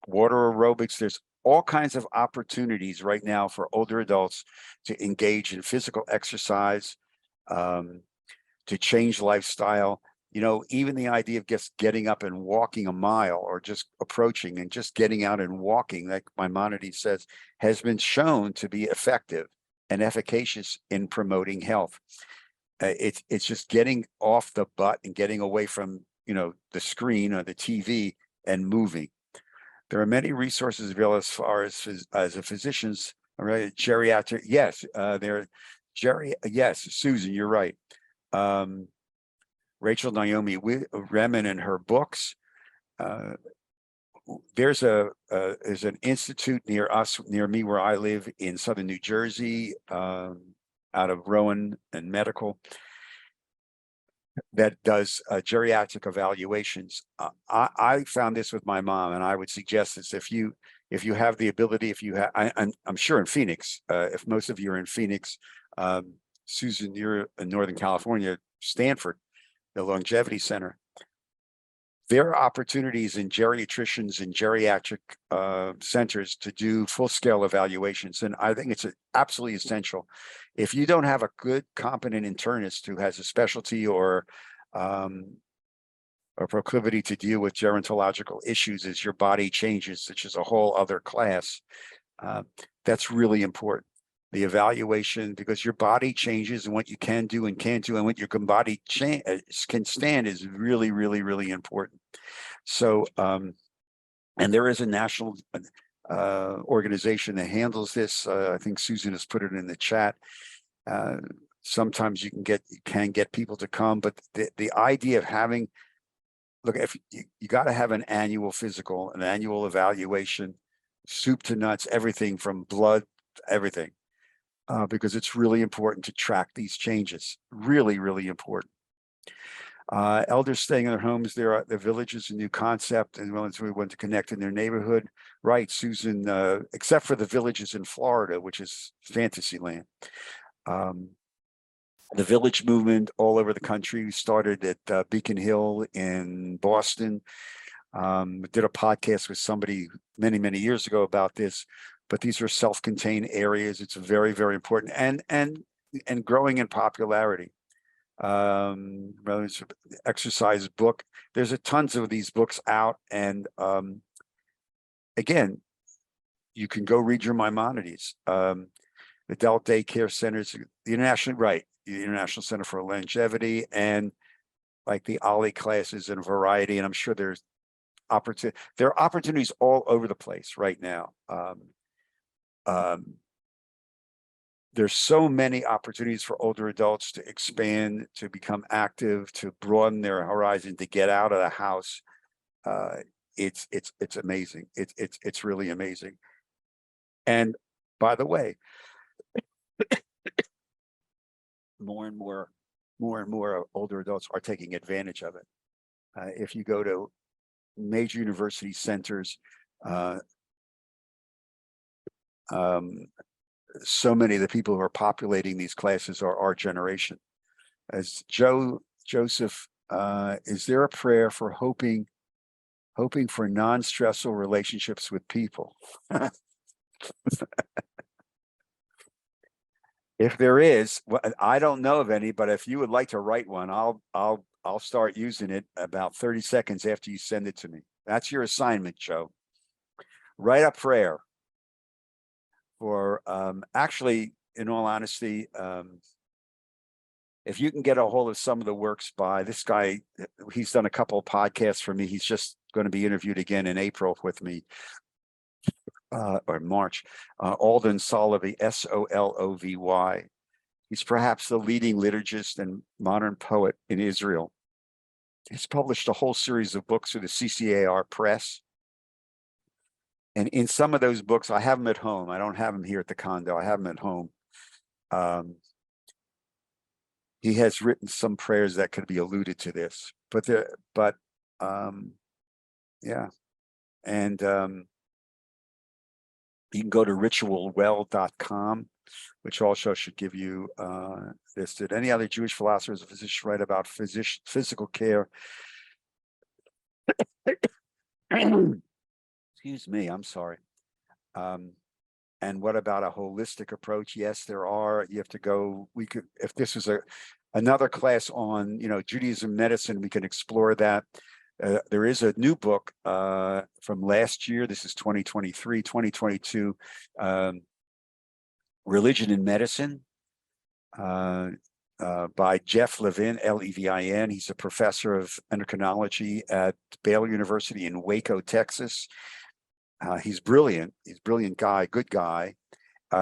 water aerobics. There's all kinds of opportunities right now for older adults to engage in physical exercise, to change lifestyle. You know, even the idea of just getting up and walking a mile or just approaching and just getting out and walking, like Maimonides says, has been shown to be effective and efficacious in promoting health. It's just getting off the butt and getting away from, you know, the screen or the TV and moving. There are many resources available as far as a physician's, right? Geriatric, yes, yes, Susan, you're right. Rachel Naomi Remen in her books. There's an institute near us, near me, where I live in southern New Jersey, out of Rowan and Medical, that does geriatric evaluations. I found this with my mom, and I would suggest this if you have the ability, if you have, I'm sure in Phoenix, if most of you are in Phoenix, Susan, you're in Northern California, Stanford, the Longevity Center. There are opportunities in geriatricians and geriatric centers to do full-scale evaluations, and I think it's absolutely essential. If you don't have a good, competent internist who has a specialty or a proclivity to deal with gerontological issues as your body changes, which is a whole other class, that's really important. The evaluation, because your body changes and what you can do and can't do and what your body can stand is really, really, really important. So, and there is a national organization that handles this. I think Susan has put it in the chat. Sometimes you can get people to come, but the idea of having, look, if you got to have an annual physical, an annual evaluation, soup to nuts, everything from blood, everything. Because it's really important to track these changes. Really, really important. Elders staying in their homes, the village is a new concept, and we want to connect in their neighborhood. Right, Susan, except for the villages in Florida, which is fantasy land. The village movement all over the country started at Beacon Hill in Boston. Did a podcast with somebody many, many years ago about this. But these are self-contained areas. It's very, very important and growing in popularity. Exercise book. There's tons of these books out, and again, you can go read your Maimonides. The adult daycare centers, the International Center for Longevity, and like the OLLI classes and variety. And I'm sure there are opportunities all over the place right now. There's so many opportunities for older adults to expand, to become active, to broaden their horizon, to get out of the house. It's amazing. It's really amazing. And by the way, more and more older adults are taking advantage of it. If you go to major university centers, so many of the people who are populating these classes are our generation. As Joseph, is there a prayer for hoping for non-stressful relationships with people? If there is, I don't know of any, but if you would like to write one, I'll start using it about 30 seconds after you send it to me. That's your assignment, Joe. Write a prayer for, actually, in all honesty, if you can get a hold of some of the works by this guy, he's done a couple of podcasts for me. He's just going to be interviewed again in April with me, or March. Alden Solovey, Solovy. He's perhaps the leading liturgist and modern poet in Israel. He's published a whole series of books through the CCAR Press. And in some of those books, I have them at home. I don't have them here at the condo. I have them at home. He has written some prayers that could be alluded to this, yeah. And you can go to ritualwell.com, which also should give you this. Did any other Jewish philosophers or physicians write about physical care? Excuse me, I'm sorry. And what about a holistic approach? Yes, there are. You have to go. We could, if this was another class on, Judaism medicine, we can explore that. There is a new book from last year. This is 2023, 2022. Religion and Medicine by Jeff Levin, Levin. He's a professor of endocrinology at Baylor University in Waco, Texas. He's brilliant. He's a brilliant guy, good guy.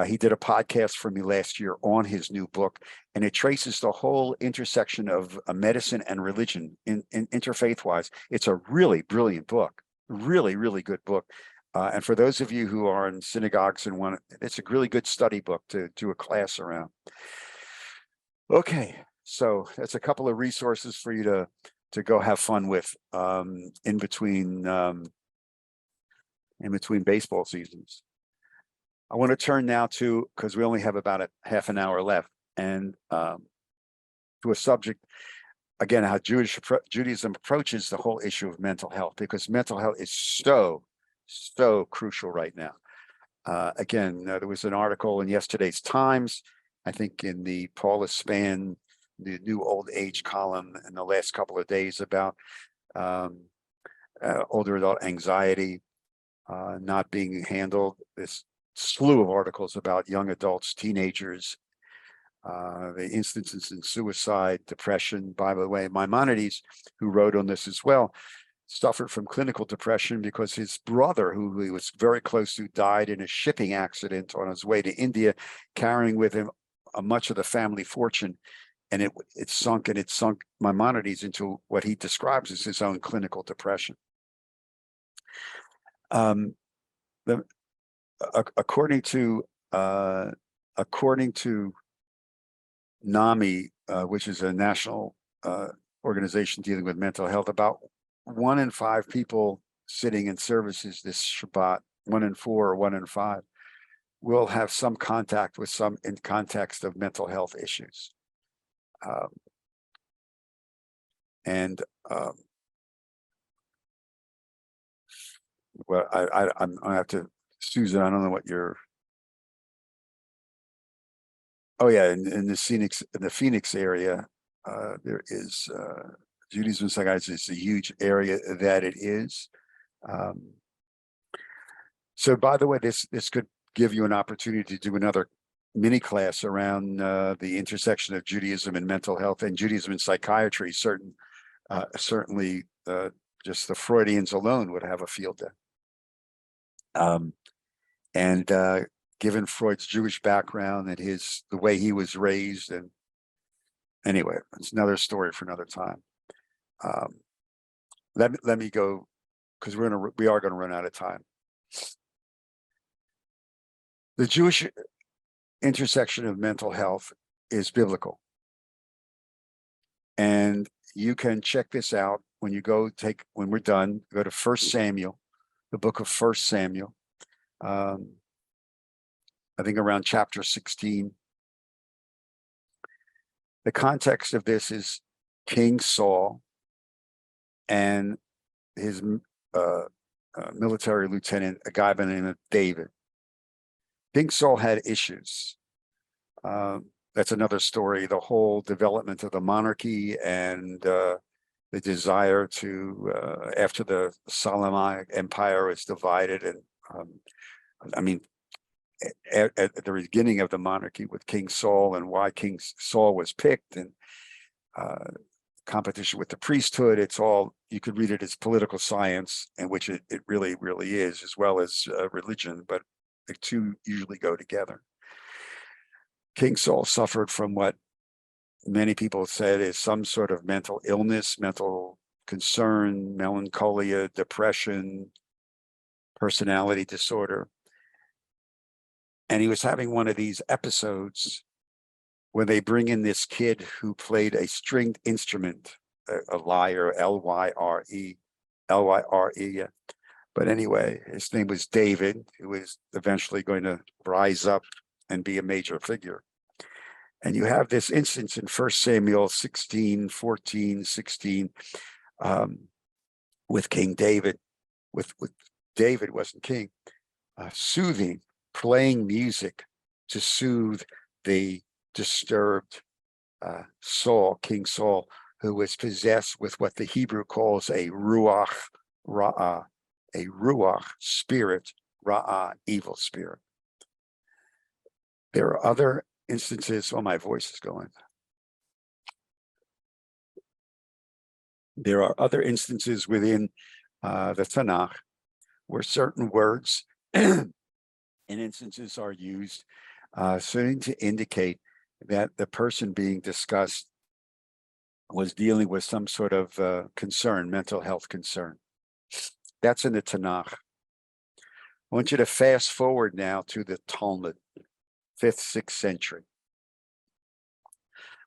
He did a podcast for me last year on his new book, and it traces the whole intersection of medicine and religion in interfaith wise. It's a really brilliant book, really, really good book. And for those of you who are in synagogues and it's a really good study book to do a class around. Okay, so that's a couple of resources for you to go have fun with in between baseball seasons. I want to turn now to, because we only have about a half an hour left, and to a subject, again, how Judaism approaches the whole issue of mental health, because mental health is so crucial right now. Again, there was an article in yesterday's Times, I think in the Paula Spann, the new old age column in the last couple of days about older adult anxiety not being handled. This slew of articles about young adults, teenagers, the instances in suicide, depression. By the way, Maimonides, who wrote on this as well, suffered from clinical depression because his brother, who he was very close to, died in a shipping accident on his way to India, carrying with him much of the family fortune. And it sunk Maimonides into what he describes as his own clinical depression. According to NAMI, which is a national organization dealing with mental health, about 1 in 5 people sitting in services this Shabbat, 1 in 4 or 1 in 5, will have some contact with some in context of mental health issues. Well, I have to, Susan, I don't know what you're. Oh yeah, in the Phoenix area, there is Judaism psychiatry is a huge area that it is. So by the way, this could give you an opportunity to do another mini class around the intersection of Judaism and mental health, and Judaism and psychiatry. Certainly, just the Freudians alone would have a field day. Given Freud's Jewish background and the way he was raised, and anyway, it's another story for another time. Let me go, because we are gonna run out of time. The Jewish intersection of mental health is biblical, and you can check this out when we're done. Go to 1 Samuel, the book of 1 Samuel. I think around chapter 16. The context of this is King Saul and his military lieutenant, a guy by the name of David. King Saul had issues. That's another story, the whole development of the monarchy and the desire to, after the Solomonic Empire was divided. And I mean, at the beginning of the monarchy with King Saul and why King Saul was picked, and competition with the priesthood. It's all, you could read it as political science, and which it really is, as well as religion, but the two usually go together. King Saul suffered from what many people said is some sort of mental illness, mental concern, melancholia, depression, personality disorder. And he was having one of these episodes when they bring in this kid who played a stringed instrument, a lyre, Lyre. But anyway, his name was David, who was eventually going to rise up and be a major figure. And you have this instance in 1 Samuel 16, 14, 16, with King David, with David wasn't king, soothing, playing music to soothe the disturbed Saul, King Saul, who was possessed with what the Hebrew calls a ruach ra'ah, a ruach spirit, ra'ah, evil spirit. There are other instances. Oh, my voice is going. There are other instances within the Tanakh where certain words and instances are used, certainly to indicate that the person being discussed was dealing with some sort of concern, mental health concern. That's in the Tanakh. I want you to fast forward now to the Talmud, 5th, 6th century,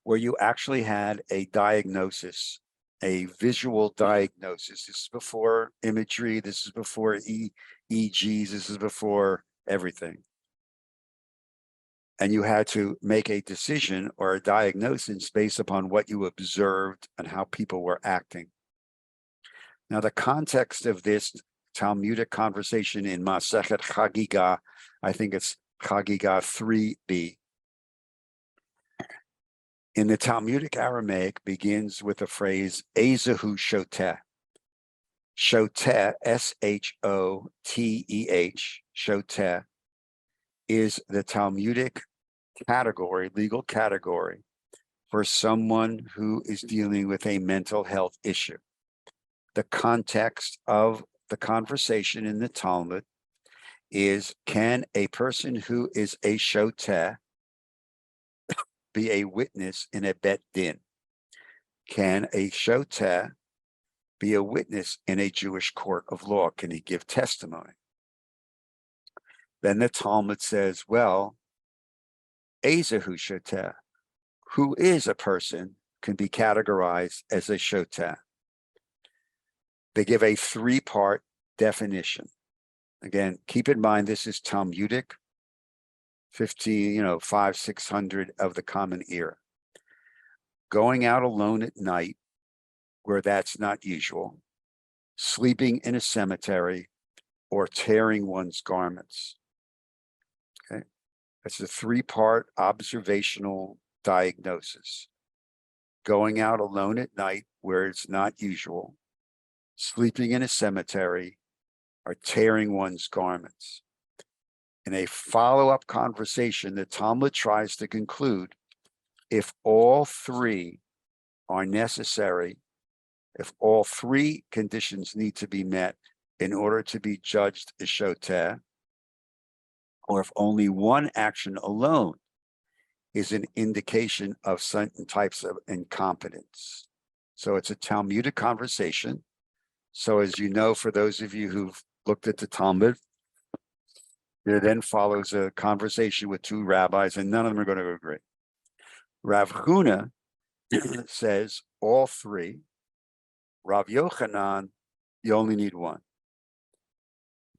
where you actually had a diagnosis, a visual diagnosis. This is before imagery. This is before EEGs. This is before everything. And you had to make a decision or a diagnosis based upon what you observed and how people were acting. Now, the context of this Talmudic conversation in Masechet Chagiga, I think it's Chagiga 3b, in the Talmudic Aramaic begins with the phrase Ezehu Shoteh. Shoteh, S-H-O-T-E-H, Shoteh, is the Talmudic category, legal category, for someone who is dealing with a mental health issue. The context of the conversation in the Talmud is, can a person who is a shoteh be a witness in a bet din? Can a shoteh be a witness in a Jewish court of law? Can he give testimony? Then the Talmud says, well, Ezehu shoteh, who is a person, can be categorized as a shoteh. They give a 3-part definition. Again, keep in mind, this is Talmudic, 500, 600 of the Common Era. Going out alone at night, where that's not usual, sleeping in a cemetery, or tearing one's garments. Okay, that's a 3-part observational diagnosis. Going out alone at night, where it's not usual, sleeping in a cemetery, or tearing one's garments. In a follow-up conversation, the Talmud tries to conclude, if all 3 are necessary, if all 3 conditions need to be met in order to be judged as shoteh, or if only one action alone is an indication of certain types of incompetence. So it's a Talmudic conversation. So as you know, for those of you who've looked at the Talmud, there then follows a conversation with 2 rabbis, and none of them are going to agree. Rav Huna says all 3. Rav Yochanan, you only need 1.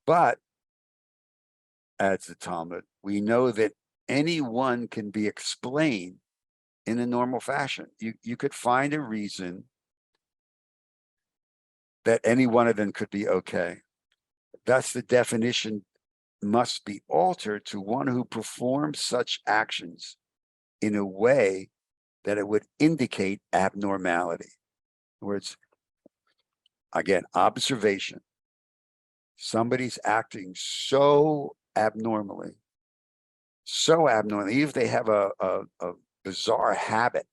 But, adds the Talmud, we know that any one can be explained in a normal fashion. You could find a reason that any one of them could be okay. Thus, the definition must be altered to one who performs such actions in a way that it would indicate abnormality. In other words, again, observation. Somebody's acting so abnormally, even if they have a bizarre habit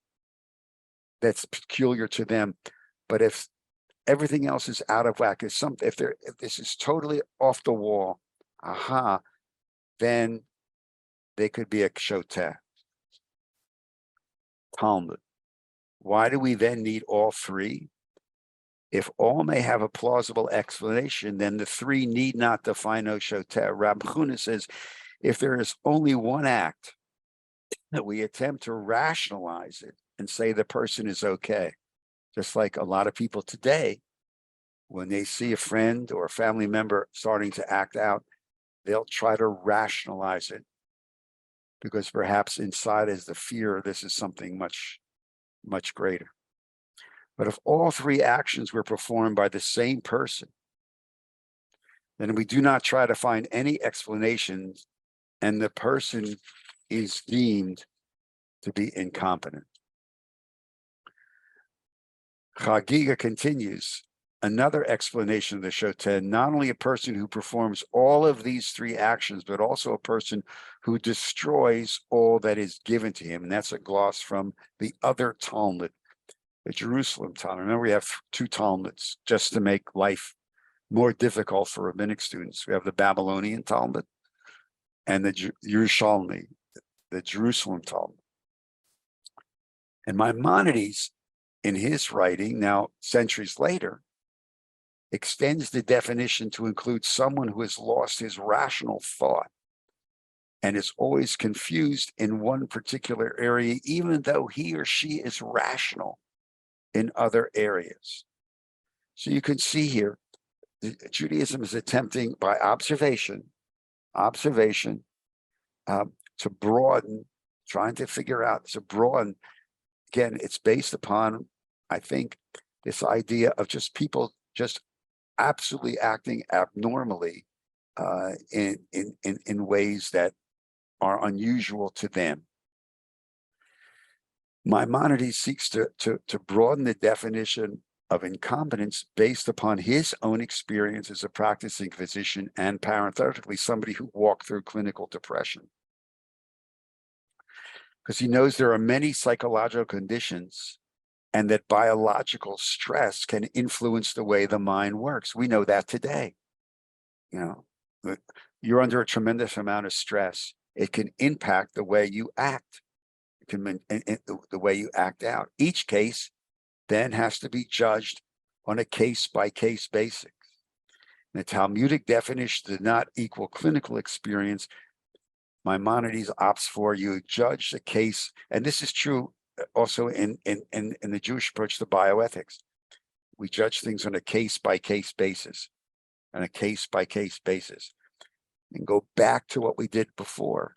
that's peculiar to them. But if everything else is out of whack, if this is totally off the wall, then they could be a Shoteh. Talmud. Why do we then need all three? If all may have a plausible explanation, then the three need not define no Shoteh. Rab Huna says, if there is only one act that we attempt to rationalize it and say the person is okay, just like a lot of people today, when they see a friend or a family member starting to act out, they'll try to rationalize it because perhaps inside is the fear this is something much, much greater. But if all three actions were performed by the same person, then we do not try to find any explanations, and the person is deemed to be incompetent. Chagiga continues, another explanation of the Shoteh, not only a person who performs all of these three actions, but also a person who destroys all that is given to him. And that's a gloss from the other Talmud, the Jerusalem Talmud. Remember, we have two Talmuds just to make life more difficult for rabbinic students. We have the Babylonian Talmud and the Yerushalmi, the Jerusalem Talmud. And Maimonides, in his writing, now centuries later, extends the definition to include someone who has lost his rational thought and is always confused in one particular area, even though he or she is rational in other areas. So you can see here, Judaism is attempting by observation, to broaden, trying to figure out, to broaden. Again, it's based upon, I think, this idea of just people just absolutely acting abnormally in ways that are unusual to them. Maimonides seeks to broaden the definition of incompetence based upon his own experience as a practicing physician and parenthetically somebody who walked through clinical depression. Because he knows there are many psychological conditions and that biological stress can influence the way the mind works. We know that today. You know, you're under a tremendous amount of stress. It can impact the way you act. It can the way you act out. Each case then has to be judged on a case-by-case basis. The Talmudic definition did not equal clinical experience. Maimonides opts for you judge the case, and this is true also in the Jewish approach to bioethics. We judge things on a case-by-case basis, and go back to what we did before,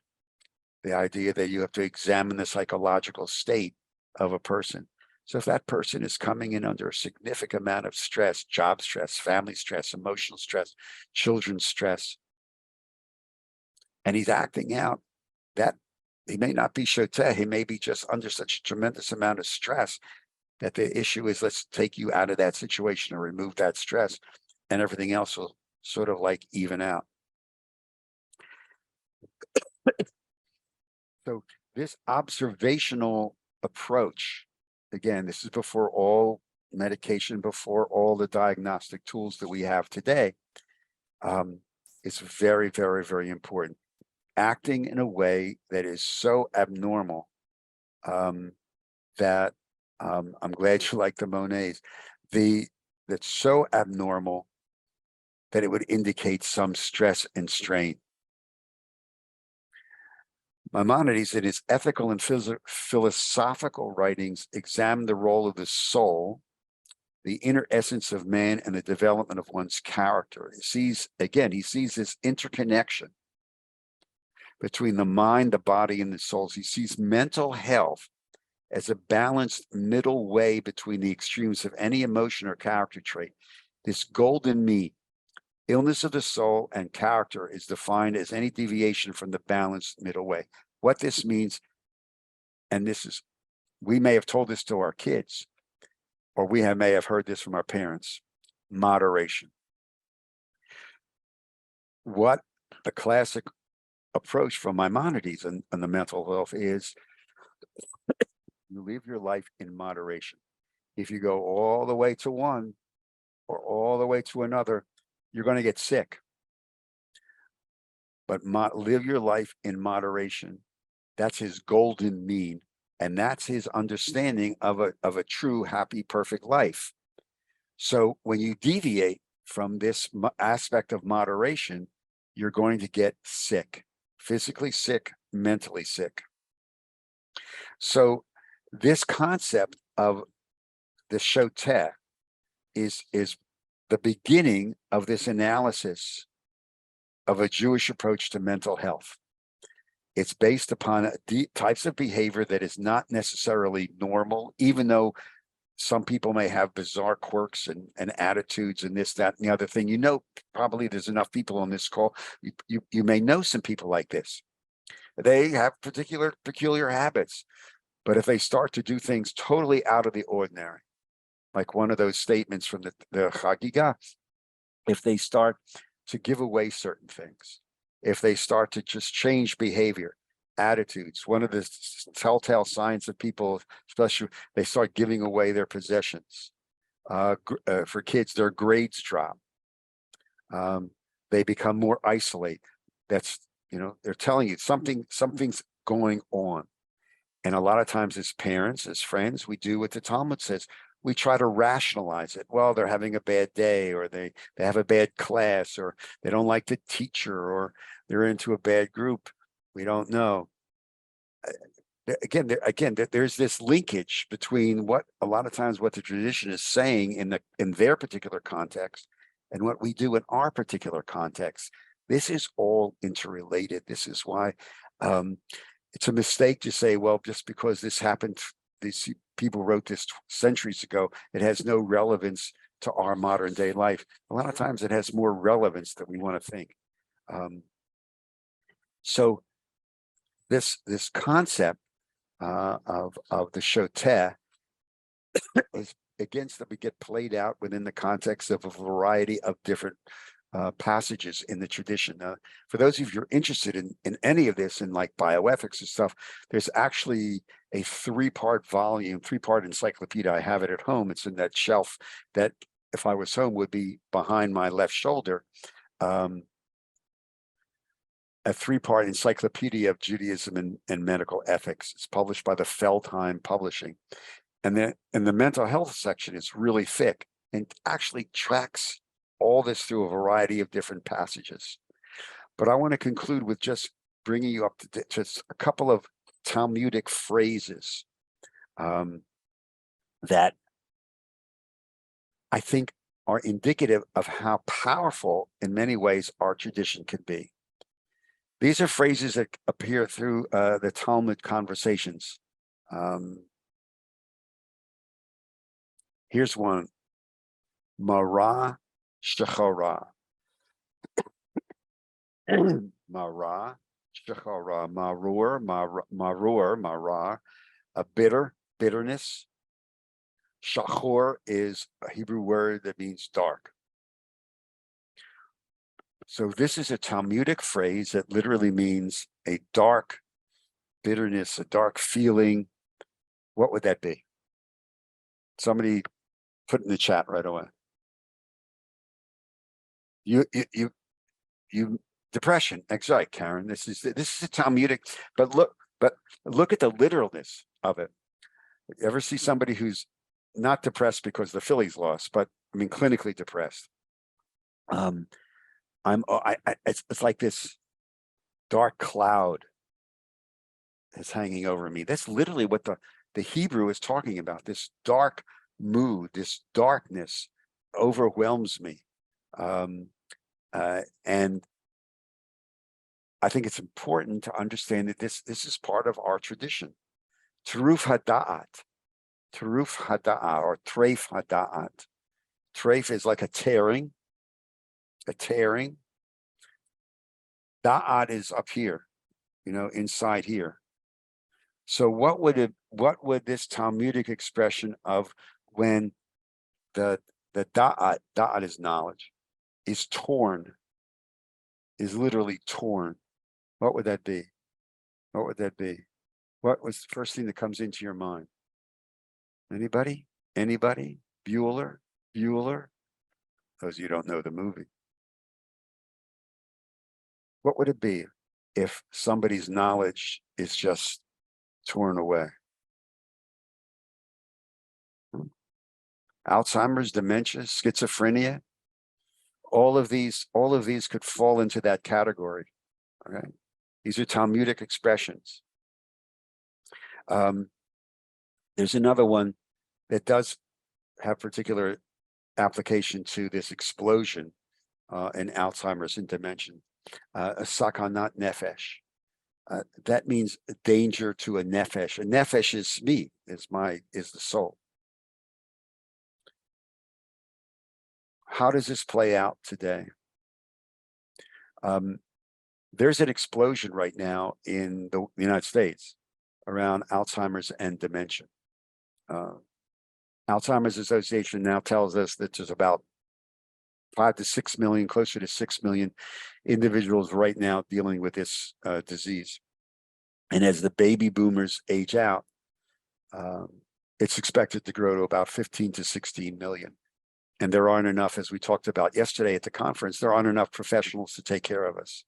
the idea that you have to examine the psychological state of a person. So if that person is coming in under a significant amount of stress, job stress, family stress, emotional stress, children's stress, and he's acting out, that he may not be Shoteh, he may be just under such a tremendous amount of stress that the issue is, let's take you out of that situation or remove that stress, and everything else will sort of like even out. So this observational approach, again, this is before all medication, before all the diagnostic tools that we have today, is very, very, very important. Acting in a way that is so abnormal that I'm glad you like the Monets, that's so abnormal that it would indicate some stress and strain. Maimonides, in his ethical and philosophical writings, examined the role of the soul, the inner essence of man, and the development of one's character. He sees this interconnection between the mind, the body, and the souls. He sees mental health as a balanced middle way between the extremes of any emotion or character trait. This golden mean, illness of the soul and character, is defined as any deviation from the balanced middle way. What this means, and we may have told this to our kids, or may have heard this from our parents, moderation. What the classic approach from Maimonides and the mental health is, you live your life in moderation. If you go all the way to one or all the way to another, you're going to get sick. But live your life in moderation. That's his golden mean. And that's his understanding of a true, happy, perfect life. So when you deviate from this aspect of moderation, you're going to get sick, physically sick, mentally sick. So this concept of the Shoteh is the beginning of this analysis of a Jewish approach to mental health. It's based upon types of behavior that is not necessarily normal, even though some people may have bizarre quirks and attitudes and this, that, and the other thing. You know, probably there's enough people on this call. You may know some people like this. They have peculiar habits, but if they start to do things totally out of the ordinary, like one of those statements from the Chagiga, if they start to give away certain things, if they start to just change behavior, attitudes, one of the telltale signs of people, especially they start giving away their possessions. For kids, their grades drop. They become more isolated. That's, they're telling you something's going on. And a lot of times as parents, as friends, we do what the Talmud says. We try to rationalize it. Well, they're having a bad day, or they have a bad class, or they don't like the teacher, or they're into a bad group. We don't know. Again, there's this linkage between what a lot of times what the tradition is saying in their particular context and what we do in our particular context. This is all interrelated. This is why it's a mistake to say, well, just because this happened, these people wrote this centuries ago, it has no relevance to our modern day life. A lot of times it has more relevance than we want to think. So this concept of the Shoteh is against that we get played out within the context of a variety of different passages in the tradition. For those of you who are interested in any of this, in like bioethics and stuff, there's actually a three-part encyclopedia. I have it at home. It's in that shelf that, if I was home, would be behind my left shoulder. A three-part encyclopedia of Judaism and medical ethics. It's published by the Feldheim Publishing. And the mental health section is really thick and actually tracks all this through a variety of different passages. But I want to conclude with just bringing you up to just a couple of Talmudic phrases that I think are indicative of how powerful, in many ways, our tradition can be. These are phrases that appear through the Talmud conversations. Here's one. Mara shechara. Mara shechara. Marur, mara. A bitterness. Shachor is a Hebrew word that means dark. So this is a Talmudic phrase that literally means a dark bitterness, a dark feeling. What would that be? Somebody put in the chat right away. You depression, anxiety, Karen. This is a Talmudic, but look at the literalness of it. You ever see somebody who's not depressed because the Phillies lost, but I mean clinically depressed? It's like this dark cloud is hanging over me. That's literally what the Hebrew is talking about. This dark mood, this darkness overwhelms me. And I think it's important to understand that this is part of our tradition. Teruf hada'at, or treif hada'at. Treif is like a tearing. Da'at is up here, inside here. So what would this Talmudic expression of when the da'at is knowledge, is torn, is literally torn? What would that be? What would that be? What was the first thing that comes into your mind? Anybody? Anybody? Bueller? Bueller? Those of you who don't know the movie. What would it be if somebody's knowledge is just torn away? Alzheimer's, dementia, schizophrenia, all of these could fall into that category. Okay, these are Talmudic expressions. There's another one that does have particular application to this explosion in Alzheimer's and dementia. A sakanat nefesh. That means a danger to a nefesh. A nefesh is me, is the soul. How does this play out today? There's an explosion right now in the United States around Alzheimer's and dementia. Alzheimer's Association now tells us that there's about 5 to 6 million, closer to 6 million individuals right now dealing with this disease. And as the baby boomers age out, it's expected to grow to about 15 to 16 million. And there aren't enough, as we talked about yesterday at the conference, there aren't enough professionals to take care of us.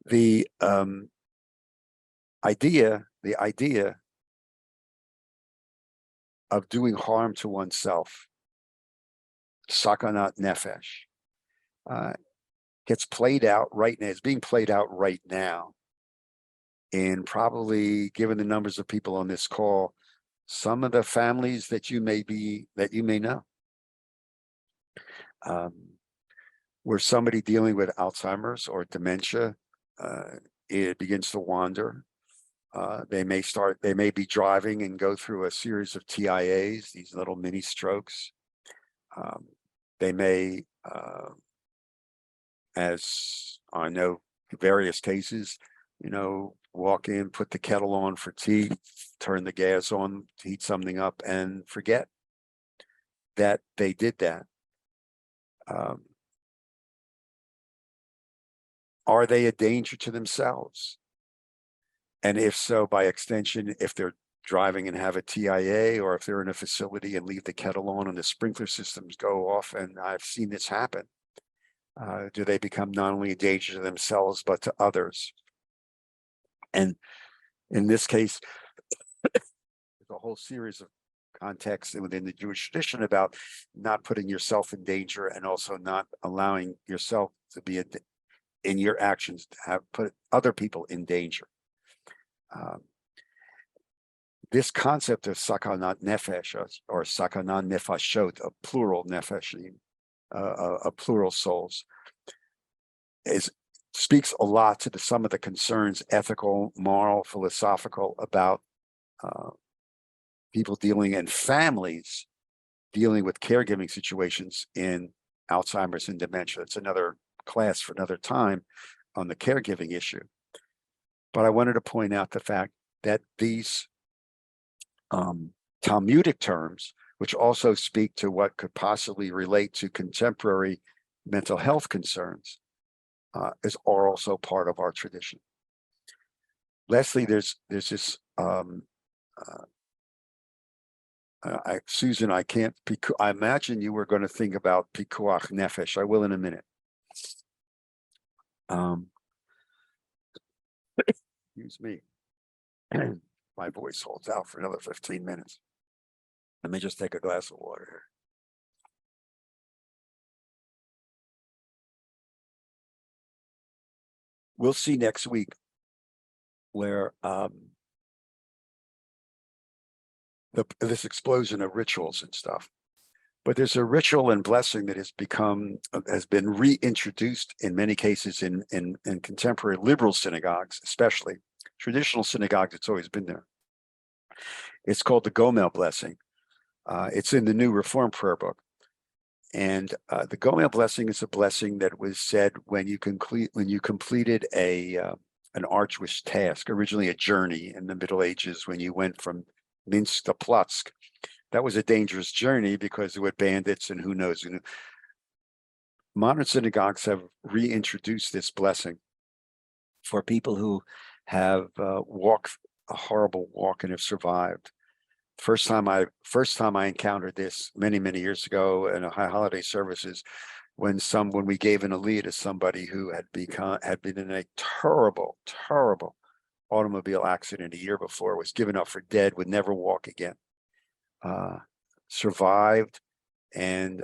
The idea of doing harm to oneself, sakanat nefesh, gets played out right now. It's being played out right now. And probably, given the numbers of people on this call, some of the families that you may know. Where somebody dealing with Alzheimer's or dementia, it begins to wander. They may be driving and go through a series of TIAs, these little mini strokes. They may, as I know, various cases, walk in, put the kettle on for tea, turn the gas on to heat something up, and forget that they did that. Are they a danger to themselves? And if so, by extension, if they're driving and have a TIA, or if they're in a facility and leave the kettle on and the sprinkler systems go off, and I've seen this happen, do they become not only a danger to themselves, but to others? And in this case, there's a whole series of contexts within the Jewish tradition about not putting yourself in danger, and also not allowing yourself to be in your actions to have put other people in danger. This concept of sakanat nefesh, or sakanat nefashot, a plural nefeshim, a plural souls, speaks a lot to some of the concerns, ethical, moral, philosophical, about people dealing in families dealing with caregiving situations in Alzheimer's and dementia. It's another class for another time on the caregiving issue. But I wanted to point out the fact that these Talmudic terms, which also speak to what could possibly relate to contemporary mental health concerns, are also part of our tradition. Lastly, there's this Susan, I imagine you were going to think about pikuach nefesh. I will in a minute. Excuse me. My voice holds out for another 15 minutes. Let me just take a glass of water here. We'll see next week where this explosion of rituals and stuff. But there's a ritual and blessing that has been reintroduced in many cases in contemporary liberal synagogues, especially. Traditional synagogues, it's always been there. It's called the Gomel blessing. It's in the New Reform Prayer Book. And the Gomel blessing is a blessing that was said when you completed a an arduous task, originally a journey in the Middle Ages when you went from Minsk to Plotsk. That was a dangerous journey because there were bandits and who knows. Modern synagogues have reintroduced this blessing for people who have walked a horrible walk and have survived. First time I encountered this many years ago in a high holiday services when we gave an aliyah to somebody who had been in a terrible automobile accident a year before, was given up for dead, would never walk again. Survived and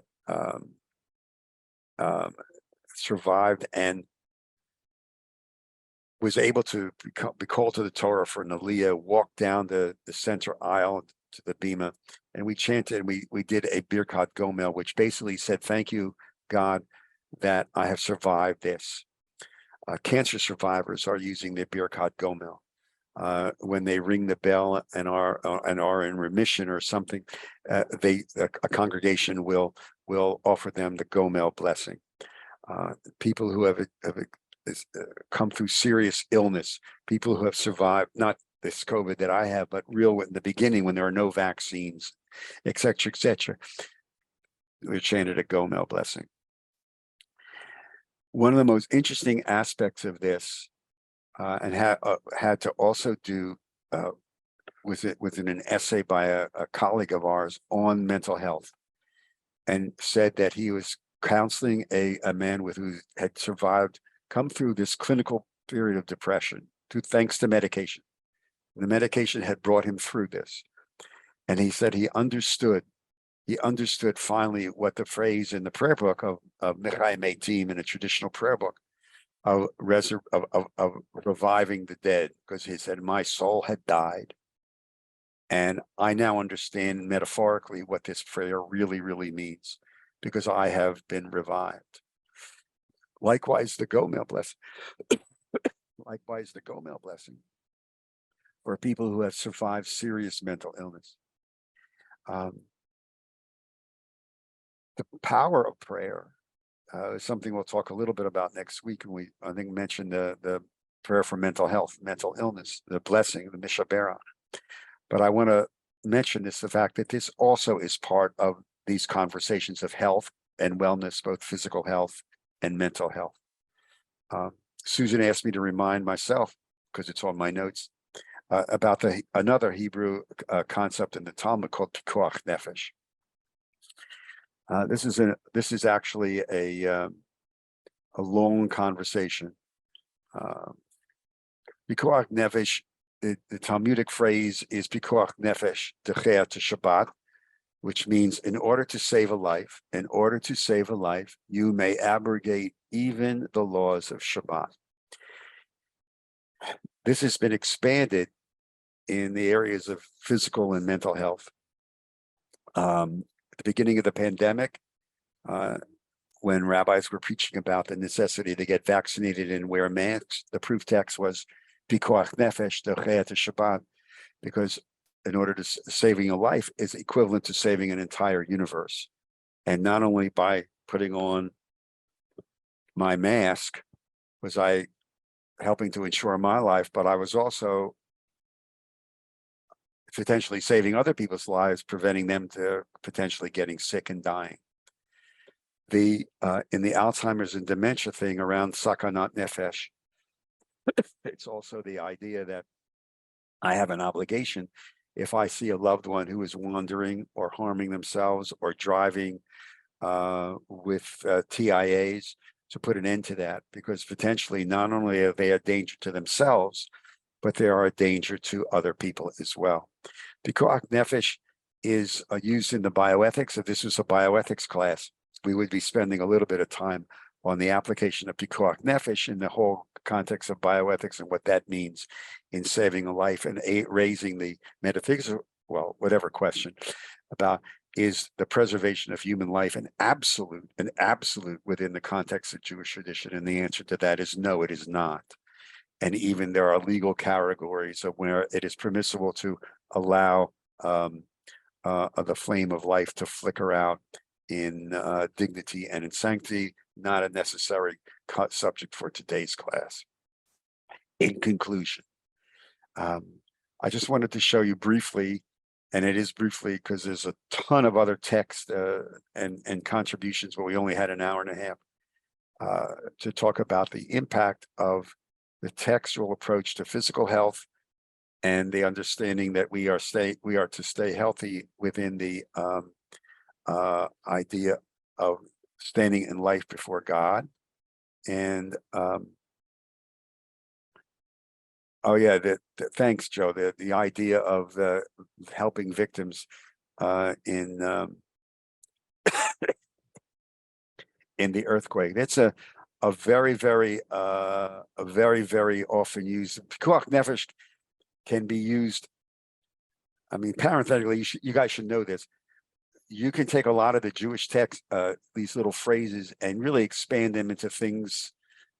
was able to be called to the Torah for an aliyah, walked down the center aisle to the bima, and we chanted, and we did a Birkat Gomel, which basically said, thank you, God, that I have survived this. Cancer survivors are using the Birkat Gomel. When they ring the bell and are in remission or something, a congregation will offer them the Gomel blessing. People who have come through serious illness, people who have survived, not this COVID that I have, but real in the beginning when there are no vaccines, et cetera, we chanted a Gomel blessing. One of the most interesting aspects of this, and had to also do within an essay by a colleague of ours on mental health, and said that he was counseling a man who had come through this clinical period of depression thanks to medication. The medication had brought him through this. And he said he understood finally what the phrase in the prayer book of Mechai Meitim, in a traditional prayer book, of reviving the dead, because he said, my soul had died. And I now understand metaphorically what this prayer really means, because I have been revived. Likewise, the Gomel blessing. For people who have survived serious mental illness. The power of prayer is something we'll talk a little bit about next week. And I think mentioned the prayer for mental health, mental illness, the blessing, the Mishabera. But I want to mention the fact that this also is part of these conversations of health and wellness, both physical health and mental health. Susan asked me to remind myself, because it's on my notes, about another Hebrew concept in the Talmud called Pikuach Nefesh. This is actually a long conversation. Pikuach Nefesh, the Talmudic phrase is Pikuach Nefesh Techea to Shabbat, which means in order to save a life, you may abrogate even the laws of Shabbat. This has been expanded in the areas of physical and mental health. At the beginning of the pandemic, when rabbis were preaching about the necessity to get vaccinated and wear masks, the proof text was Pikuach Nefesh Techea to Shabbat, because in order to saving a life is equivalent to saving an entire universe. And not only by putting on my mask was I helping to ensure my life, but I was also potentially saving other people's lives, preventing them to potentially getting sick and dying. In the Alzheimer's and dementia thing around Sakanat Nefesh, it's also the idea that I have an obligation. If I see a loved one who is wandering or harming themselves or driving with TIAs, to put an end to that, because potentially not only are they a danger to themselves, but they are a danger to other people as well. Pikuach Nefesh is used in the bioethics. If this was a bioethics class, we would be spending a little bit of time on the application of Pikuach Nefesh in the whole context of bioethics and what that means in saving a life and raising the metaphysical, well, whatever question about is the preservation of human life an absolute within the context of Jewish tradition? And the answer to that is no, it is not. And even there are legal categories of where it is permissible to allow the flame of life to flicker out in dignity and in sanctity, not a necessary subject for today's class. in conclusion, I just wanted to show you briefly, and it is briefly because there's a ton of other text and contributions, but we only had an hour and a half to talk about the impact of the textual approach to physical health and the understanding that we are to stay healthy within the idea of standing in life before God. And oh yeah, thanks, Joe. The idea of helping victims in the earthquake. That's a very, very often used. Pikuach Nefesh can be used. I mean, parenthetically, you guys should know this. You can take a lot of the Jewish text, these little phrases, and really expand them into things,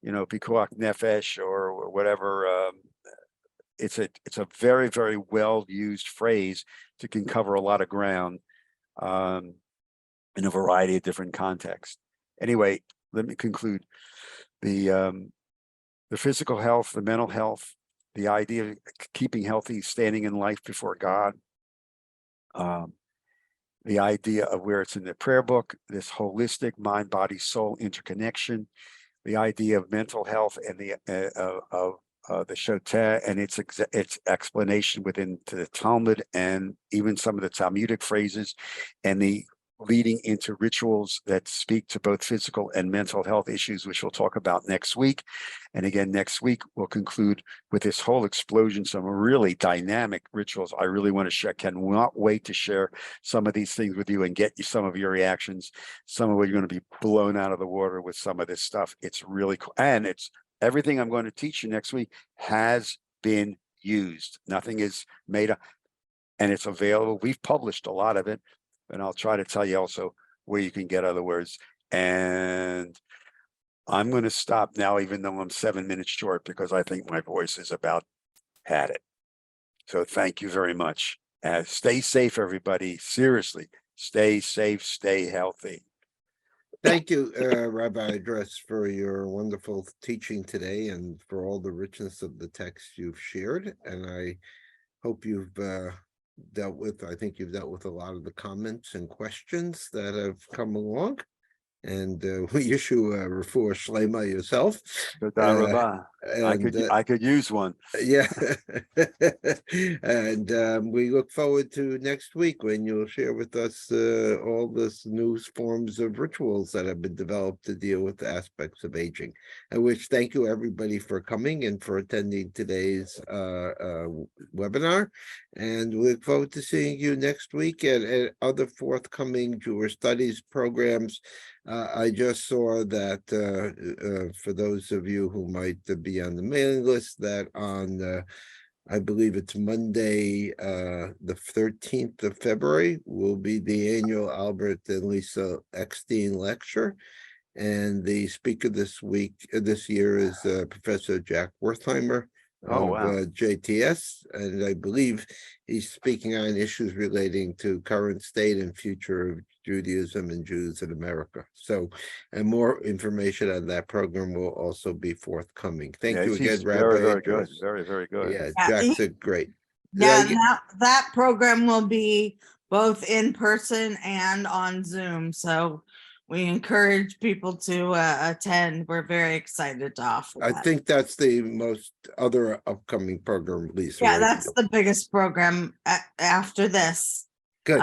Pikuach Nefesh or whatever. It's a very, very well used phrase that can cover a lot of ground in a variety of different contexts. Anyway, let me conclude. The physical health, the mental health, the idea of keeping healthy, standing in life before God, the idea of where it's in the prayer book, this holistic mind, body, soul interconnection, the idea of mental health and the Shoteh and its explanation within the Talmud and even some of the Talmudic phrases, and the leading into rituals that speak to both physical and mental health issues, which we'll talk about next week. And again, next week, we'll conclude with this whole explosion, some really dynamic rituals. I really want to share, cannot wait to share some of these things with you and get you some of your reactions. Some of you are going to be blown out of the water with some of this stuff. It's really cool. And it's everything I'm going to teach you next week has been used. Nothing is made up, and it's available. We've published a lot of it. And I'll try to tell you also where you can get other words. And I'm going to stop now, even though I'm 7 minutes short, because I think my voice is about had it. So thank you very much. Stay safe, everybody. Seriously, stay safe, stay healthy. Thank you, Rabbi Dress, for your wonderful teaching today and for all the richness of the text you've shared. And I hope you've I think you've dealt with a lot of the comments and questions that have come along. And we issue a refuah shlema yourself. I could use one. Yeah. And we look forward to next week when you'll share with us all this new forms of rituals that have been developed to deal with aspects of aging. I wish thank you everybody for coming and for attending today's webinar. And we look forward to seeing you next week at other forthcoming Jewish studies programs. I just saw that for those of you who might be on the mailing list, that on I believe it's Monday, the 13th of February, will be the annual Albert and Lisa Eckstein lecture. And the speaker this year is Professor Jack Wertheimer of JTS, and I believe he's speaking on issues relating to current state and future of Judaism and Jews in America. So, and more information on that program will also be forthcoming. Thank you again, Rabbi. Very, very good. Very, very good. Yeah, Jack's a great. Yeah, that program will be both in person and on Zoom. So we encourage people to attend. We're very excited to offer that. I think that's the most other upcoming program release. Yeah, that's the biggest program after this. Good.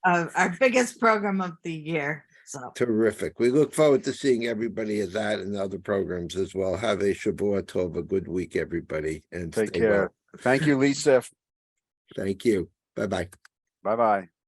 Our biggest program of the year. So terrific. We look forward to seeing everybody at that and other programs as well. Have a Shavua Tov, a good week, everybody. And take care. Well. Thank you, Lisa. Thank you. Bye-bye. Bye-bye.